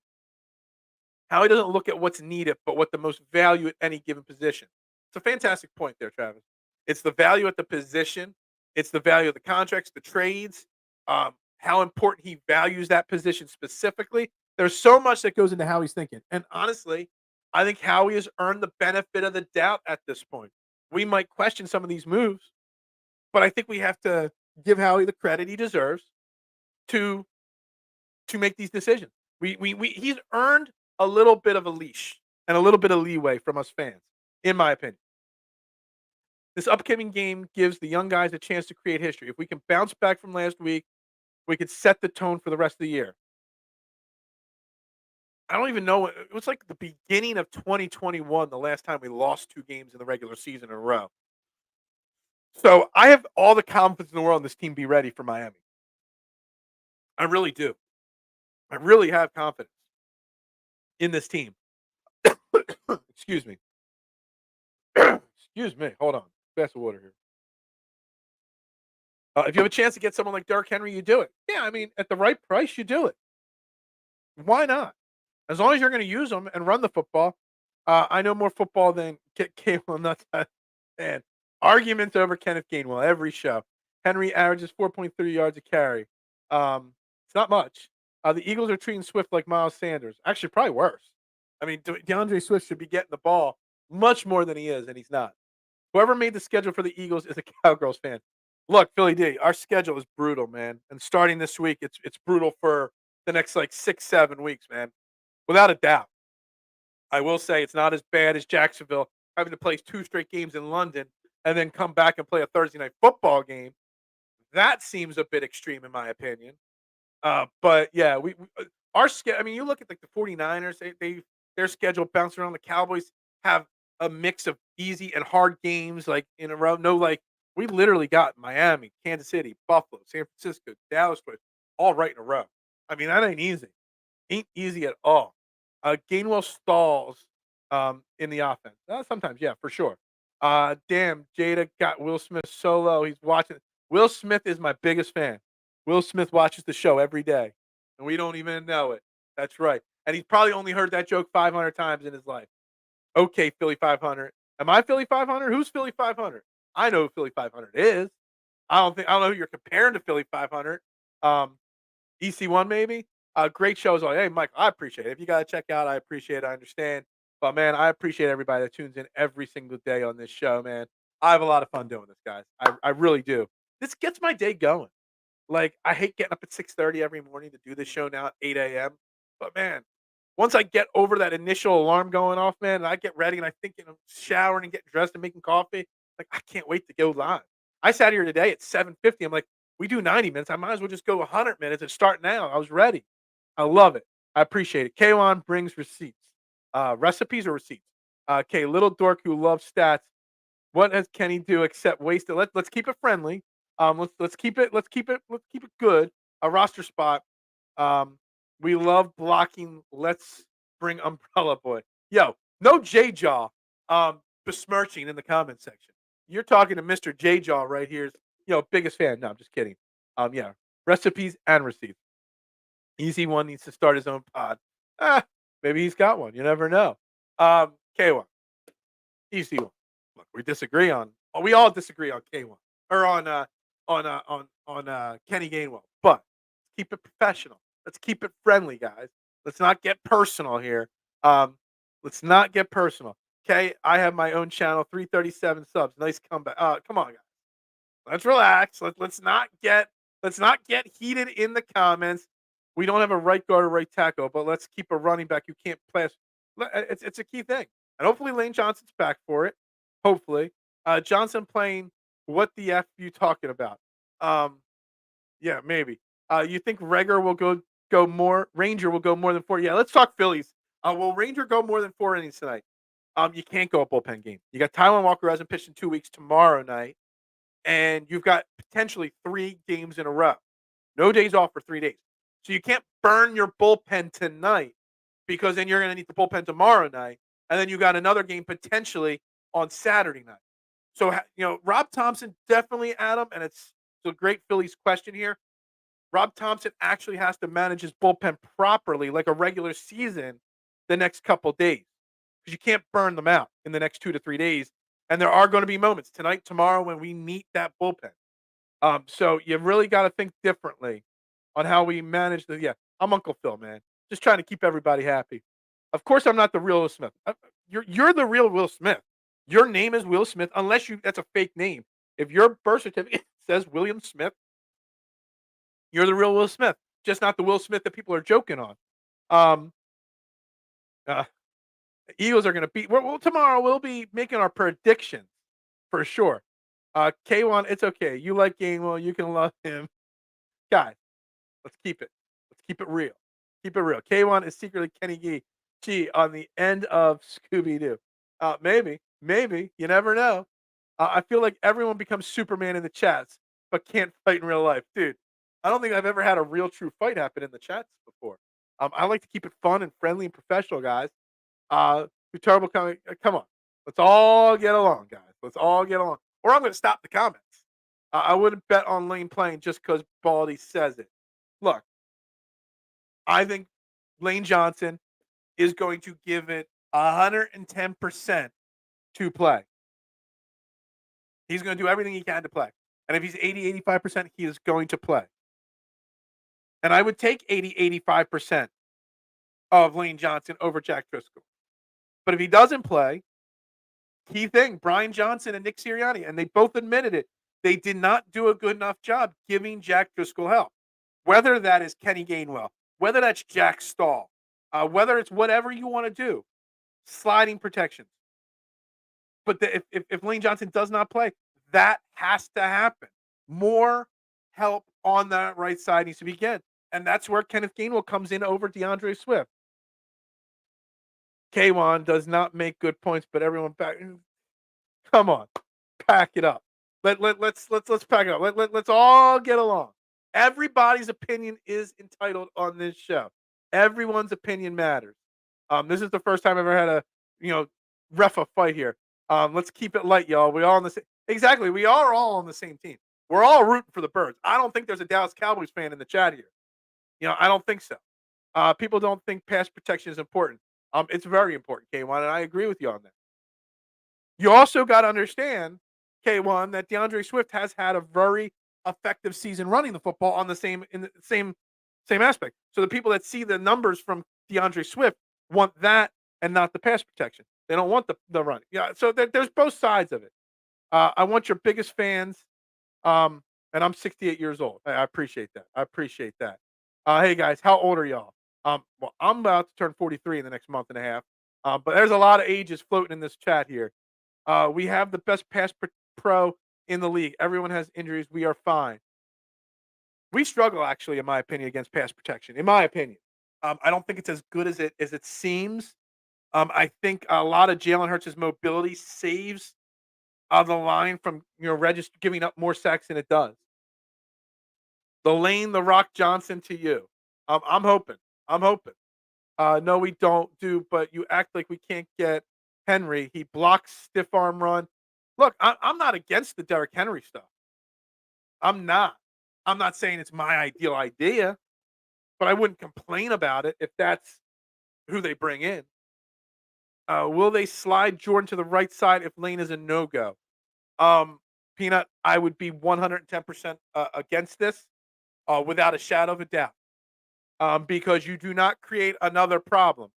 Howie doesn't look at what's needed, but what the most value at any given position. It's a fantastic point there, Travis. It's the value at the position. It's the value of the contracts, the trades, how important he values that position specifically, There's so much that goes into how he's thinking. And honestly, I think Howie has earned the benefit of the doubt at this point. We might question some of these moves, but I think we have to give Howie the credit he deserves to make these decisions. He's earned a little bit of a leash and a little bit of leeway from us fans, in my opinion. This upcoming game gives the young guys a chance to create history. If we can bounce back from last week, we could set the tone for the rest of the year. I don't even know. It was like the beginning of 2021, the last time we lost 2 games in the regular season in a row. So I have all the confidence in the world in this team be ready for Miami. I really do. I really have confidence in this team. Excuse me. Excuse me. Hold on. Glass of water here. If you have a chance to get someone like Derrick Henry, you do it. Yeah, I mean, at the right price, you do it. Why not? As long as you're going to use them and run the football. I know more football than Gainwell nuts. And arguments over Kenneth Gainwell every show. Henry averages 4.3 yards a carry. It's not much. The Eagles are treating Swift like Miles Sanders. Actually, probably worse. I mean, DeAndre Swift should be getting the ball much more than he is, and he's not. Whoever made the schedule for the Eagles is a Cowgirls fan. Look, Philly D, our schedule is brutal, man. And starting this week, it's brutal for the next like 6-7 weeks, man. Without a doubt. I will say it's not as bad as Jacksonville having to play 2 straight games in London and then come back and play a Thursday night football game. That seems a bit extreme in my opinion. But yeah, our schedule. I mean, you look at like the 49ers, their schedule bouncing around. The Cowboys have a mix of easy and hard games like in a row. No, like we literally got Miami, Kansas City, Buffalo, San Francisco, Dallas, all right in a row. I mean, that ain't easy. Ain't easy at all. Gainwell stalls in the offense. Sometimes, yeah, for sure. Damn, Jada got Will Smith solo. He's watching. Will Smith is my biggest fan. Will Smith watches the show every day, and we don't even know it. That's right. And he's probably only heard that joke 500 times in his life. Okay, Philly 500. Am I Philly 500? Who's Philly 500? I know who Philly 500 is. I don't know who you're comparing to Philly 500. EC1 maybe. Great shows. Hey, Mike, I appreciate it. If you got to check out, I appreciate it. I understand. But, man, I appreciate everybody that tunes in every single day on this show, man. I have a lot of fun doing this, guys. I really do. This gets my day going. Like, I hate getting up at 6:30 every morning to do this show now at 8 a.m. But, man, once I get over that initial alarm going off, man, and I get ready and I think I'm showering and getting dressed and making coffee, like, I can't wait to go live. I sat here today at 7:50. I'm like, we do 90 minutes. I might as well just go 100 minutes and start now. I was ready. I love it. I appreciate it. K1 brings receipts. Recipes or receipts? Okay, little dork who loves stats. What does Kenny do except waste it? Let's keep it friendly. Let's keep it good. A roster spot. We love blocking. Let's bring Umbrella Boy. Yo, no J Jaw besmirching in the comment section. You're talking to Mr. J Jaw right here. Biggest fan. No, I'm just kidding. Yeah, recipes and receipts. Easy one needs to start his own pod. Maybe he's got one. You never know. K1. Easy one. Look, we all disagree on K1 or on Kenny Gainwell, but keep it professional. Let's keep it friendly, guys. Let's not get personal here. Let's not get personal. Okay, I have my own channel, 337 subs. Nice comeback. Come on, guys. Let's relax. Let's not get heated in the comments. We don't have a right guard or right tackle, but let's keep a running back who can't pass. It's a key thing. And hopefully Lane Johnson's back for it. Hopefully. Johnson playing what the F you talking about? Yeah, maybe. You think Ranger will go more than 4? Yeah, let's talk Phillies. Will Ranger go more than 4 innings tonight? You can't go a bullpen game. You got Tylan Walker who hasn't pitched in 2 weeks tomorrow night, and you've got potentially 3 games in a row. No days off for 3 days. So you can't burn your bullpen tonight because then you're going to need the bullpen tomorrow night, and then you got another game potentially on Saturday night. So, Rob Thompson definitely, Adam, and it's a great Phillies question here. Rob Thompson actually has to manage his bullpen properly like a regular season the next couple days because you can't burn them out in the next 2 to 3 days. And there are going to be moments tonight, tomorrow when we need that bullpen. So you really got to think differently on how we manage I'm Uncle Phil, man. Just trying to keep everybody happy. Of course, I'm not the real Will Smith. You're the real Will Smith. Your name is Will Smith, unless that's a fake name. If your birth certificate says William Smith, you're the real Will Smith, just not the Will Smith that people are joking on. Um, uh, Eagles are going to beat. Well, tomorrow we'll be making our predictions for sure. K1, it's okay. You like Gainwell, you can love him, guys. Let's keep it. Let's keep it real. Keep it real. K1 is secretly Kenny G on the end of Scooby Doo. Maybe. You never know. I feel like everyone becomes Superman in the chats, but can't fight in real life, dude. I don't think I've ever had a real true fight happen in the chats before. I like to keep it fun and friendly and professional, guys. Terrible comment. Come on, let's all get along, guys. Let's all get along, or I'm going to stop the comments. I wouldn't bet on Lane playing just because Baldy says it. Look, I think Lane Johnson is going to give it 110% to play. He's going to do everything he can to play. And if he's 80, 85%, he is going to play. And I would take 80, 85% of Lane Johnson over Jack Driscoll. But if he doesn't play, key thing, Brian Johnson and Nick Sirianni, and they both admitted it, they did not do a good enough job giving Jack Driscoll help. Whether that is Kenny Gainwell, whether that's Jack Stahl, whether it's whatever you want to do, sliding protections. But if Lane Johnson does not play, that has to happen. More help on that right side needs to begin. And that's where Kenneth Gainwell comes in over DeAndre Swift. K1 does not make good points, but everyone back. Come on, pack it up. Let's pack it up. Let's all get along. Everybody's opinion is entitled on this show. Everyone's opinion matters. This is the first time I've ever had a ref a fight here. Let's keep it light, y'all. We all on the same. Exactly, we are all on the same team. We're all rooting for the Birds. I don't think there's a Dallas Cowboys fan in the chat here. I don't think so. People don't think pass protection is important. It's very important, K1, and I agree with you on that. You also got to understand, K1, that DeAndre Swift has had a very effective season running the football in the same aspect. So the people that see the numbers from DeAndre Swift want that and not the pass protection. They don't want the run. Yeah, so there's both sides of it. I want your biggest fans, and I'm 68 years old. I appreciate that. Hey, guys, how old are y'all? Well, I'm about to turn 43 in the next month and a half, but there's a lot of ages floating in this chat here. We have the best pass pro in the league. Everyone has injuries. We are fine. We struggle, actually, in my opinion, against pass protection. In my opinion, I don't think it's as good as it seems. I think a lot of Jalen Hurts' mobility saves the line from giving up more sacks than it does. The Lane, the Rock Johnson to you. I'm hoping. No, we don't but you act like we can't get Henry. He blocks stiff arm run. Look, I'm not against the Derrick Henry stuff. I'm not. I'm not saying it's my ideal idea, but I wouldn't complain about it if that's who they bring in. Will they slide Jordan to the right side if Lane is a no-go? Peanut, I would be 110% against this without a shadow of a doubt. Because you do not create another problem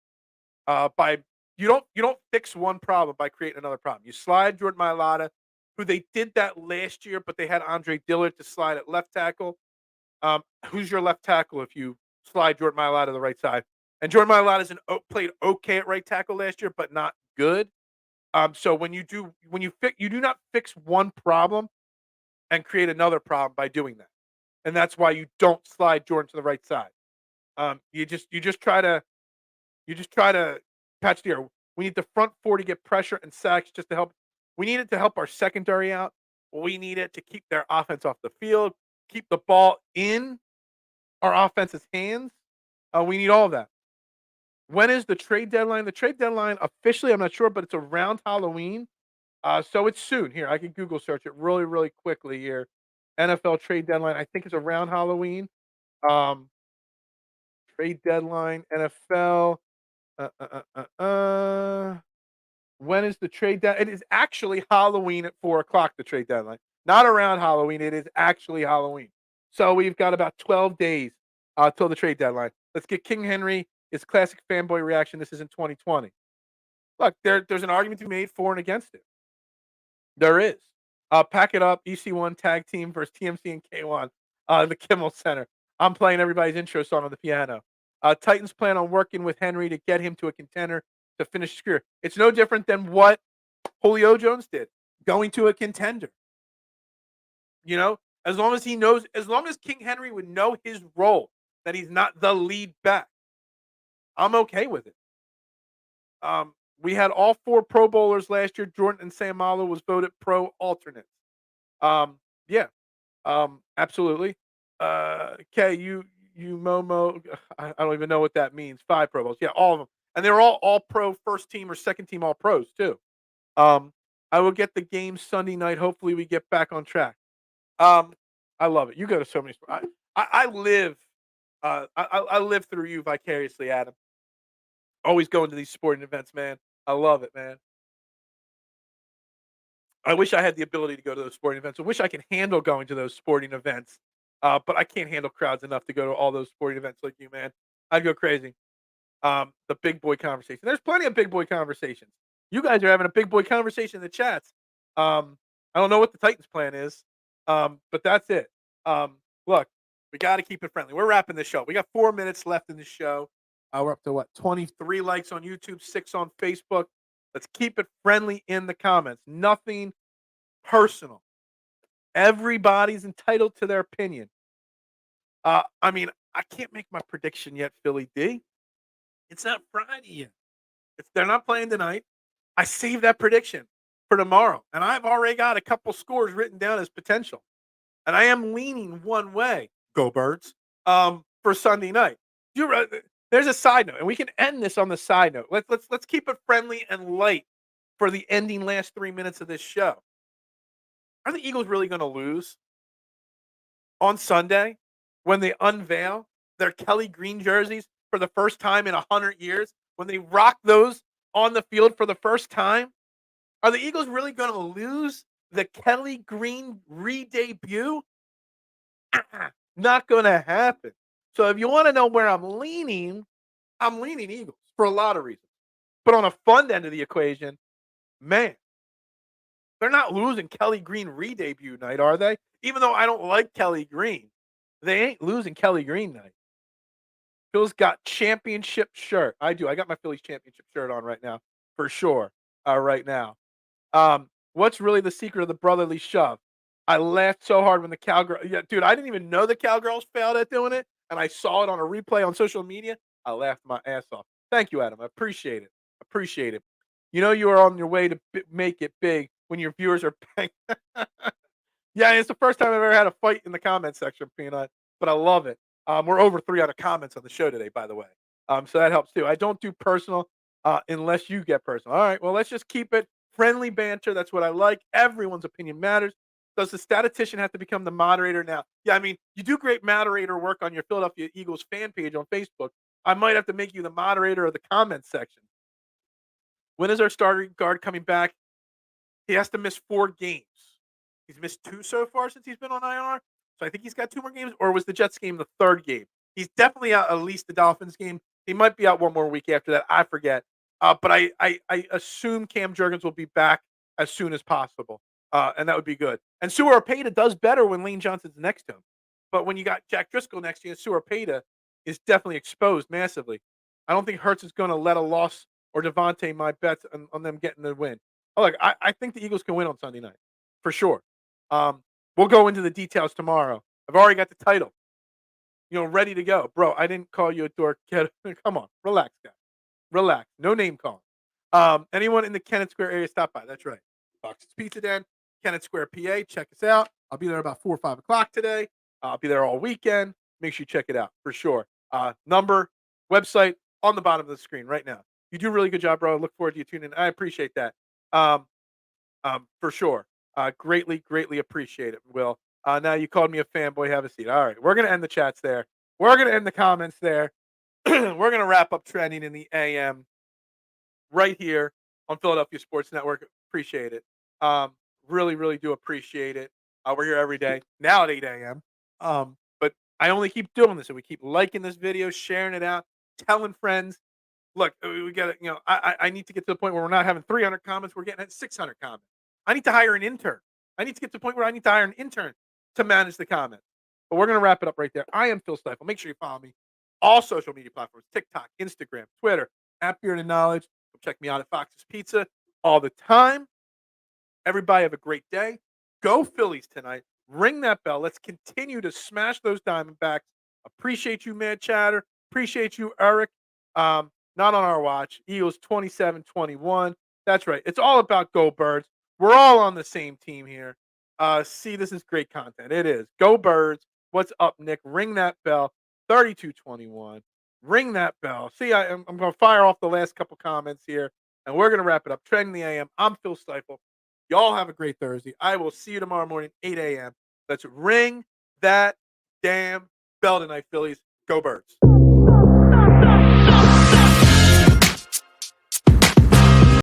you don't fix one problem by creating another problem. You slide Jordan Mailata, who they did that last year, but they had Andre Dillard to slide at left tackle. Who's your left tackle if you slide Jordan Mailata to the right side? And Jordan Mailata played okay at right tackle last year, but not good. So you do not fix one problem and create another problem by doing that. And that's why you don't slide Jordan to the right side. You just try to patch the air. We need the front four to get pressure and sacks just to help. We need it to help our secondary out. We need it to keep their offense off the field, keep the ball in our offense's hands. We need all of that. When is the trade deadline? The trade deadline officially, I'm not sure, but it's around Halloween. So it's soon. Here, I can Google search it really, really quickly here. NFL trade deadline, I think it's around Halloween. Trade deadline, NFL. When is the trade deadline? It is actually Halloween at 4:00. The trade deadline, not around Halloween. It is actually Halloween. So we've got about 12 days till the trade deadline. Let's get King Henry It's classic fanboy reaction. This isn't 2020. Look, there's an argument to be made for and against it. There is. Pack it up. EC1 tag team versus TMC and K1. The Kimmel Center. I'm playing everybody's intro song on the piano. Titans plan on working with Henry to get him to a contender to finish his career. It's no different than what Julio Jones did, going to a contender. You know, as long as he knows, as long as King Henry would know his role, that he's not the lead back, I'm okay with it. We had all 4 Pro Bowlers last year. Jordan and Samalo was voted pro alternates. Yeah, absolutely. You Momo, I don't even know what that means. 5 Pro Bowls. Yeah, all of them. And they're all pro first team or second team all pros too. I will get the game Sunday night. Hopefully we get back on track. I love it. You go to so many sports. I live I live through you vicariously, Adam. Always going to these sporting events, man. I love it, man. I wish I had the ability to go to those sporting events. I wish I could handle going to those sporting events. But I can't handle crowds enough to go to all those sporting events like you, man. I'd go crazy. The big boy conversation. There's plenty of big boy conversations. You guys are having a big boy conversation in the chats. I don't know what the Titans plan is, but that's it. Look, we got to keep it friendly. We're wrapping the show. We got 4 minutes left in the show. We're up to what? 23 likes on YouTube, 6 on Facebook. Let's keep it friendly in the comments. Nothing personal. Everybody's entitled to their opinion. I mean, I can't make my prediction yet, Philly D. It's not Friday yet. They're not playing tonight. I saved that prediction for tomorrow, and I've already got a couple scores written down as potential. And I am leaning one way. Go Birds. For Sunday night. There's a side note, and we can end this on the side note. Let's keep it friendly and light for the ending last 3 minutes of this show. Are the Eagles really going to lose on Sunday when they unveil their Kelly Green jerseys for the first time in 100 years? When they rock those on the field for the first time? Are the Eagles really going to lose the Kelly Green re-debut? Not going to happen. So if you want to know where I'm leaning Eagles for a lot of reasons. But on a fun end of the equation, man, they're not losing Kelly Green re-debut night, are they? Even though I don't like Kelly Green, they ain't losing Kelly Green night. Phil's got championship shirt. I do. I got my Phillies championship shirt on right now, for sure. Right now. What's really the secret of the brotherly shove? I laughed so hard when the cowgirl. Yeah, dude, I didn't even know the cowgirls failed at doing it, and I saw it on a replay on social media. I laughed my ass off. Thank you, Adam. I appreciate it. Appreciate it. You know you are on your way to make it big when your viewers are paying. Yeah, it's the first time I've ever had a fight in the comment section, Peanut, but I love it. We're over 300 comments on the show today, by the way. So that helps too. I don't do personal unless you get personal. All right, well, let's just keep it friendly banter. That's what I like. Everyone's opinion matters. Does the statistician have to become the moderator now? Yeah, I mean, you do great moderator work on your Philadelphia Eagles fan page on Facebook. I might have to make you the moderator of the comments section. When is our starting guard coming back? He has to miss 4 games. He's missed 2 so far since he's been on IR. So I think he's got 2 more games. Or was the Jets game the 3rd game? He's definitely out at least the Dolphins game. He might be out 1 more week after that. I forget. But I assume Cam Jurgens will be back as soon as possible. And that would be good. And Suarepeda does better when Lane Johnson's next to him. But when you got Jack Driscoll next to you, Suarepeda is definitely exposed massively. I don't think Hurts is going to let a loss or Devontae my bets on them getting the win. Oh, look, I think the Eagles can win on Sunday night for sure. We'll go into the details tomorrow. I've already got the title, ready to go, bro. I didn't call you a dork. Come on, relax, guys. Relax. No name calling. Anyone in the Kennett Square area, stop by. That's right. Fox's Pizza Den, Kennett Square, PA. Check us out. I'll be there about 4 or 5 o'clock today. I'll be there all weekend. Make sure you check it out for sure. Number, website on the bottom of the screen right now. You do a really good job, bro. I look forward to you tuning in. I appreciate that. For sure. Greatly, greatly appreciate it, Will. Now you called me a fanboy. Have a seat. All right. We're going to end the chats there. We're going to end the comments there. We're going to wrap up trending in the AM right here on Philadelphia Sports Network. Appreciate it. Really, really do appreciate it. We're here every day, now at 8 a.m. But I only keep doing this. And we keep liking this video, sharing it out. telling friends. Look, we got to, I need to get to the point where we're not having 300 comments. We're getting at 600 comments. I need to hire an intern. I need to get to the point where I need to hire an intern to manage the comments. But we're going to wrap it up right there. I am Phil Stiefel. Make sure you follow me all social media platforms, TikTok, Instagram, Twitter, at Beard and Knowledge. Come check me out at Fox's Pizza all the time. Everybody have a great day. Go Phillies tonight. Ring that bell. Let's continue to smash those Diamondbacks. Appreciate you, Mad Chatter. Appreciate you, Eric. Not on our watch. Eagles 27-21. That's right. It's all about Go Birds. We're all on the same team here. See, this is great content. It is. Go Birds. What's up, Nick? Ring that bell. 32-21. Ring that bell. See, I'm going to fire off the last couple comments here, and we're going to wrap it up. Trending the AM. I'm Phil Stiefel. Y'all have a great Thursday. I will see you tomorrow morning, 8 a.m. Let's ring that damn bell tonight, Phillies. Go Birds.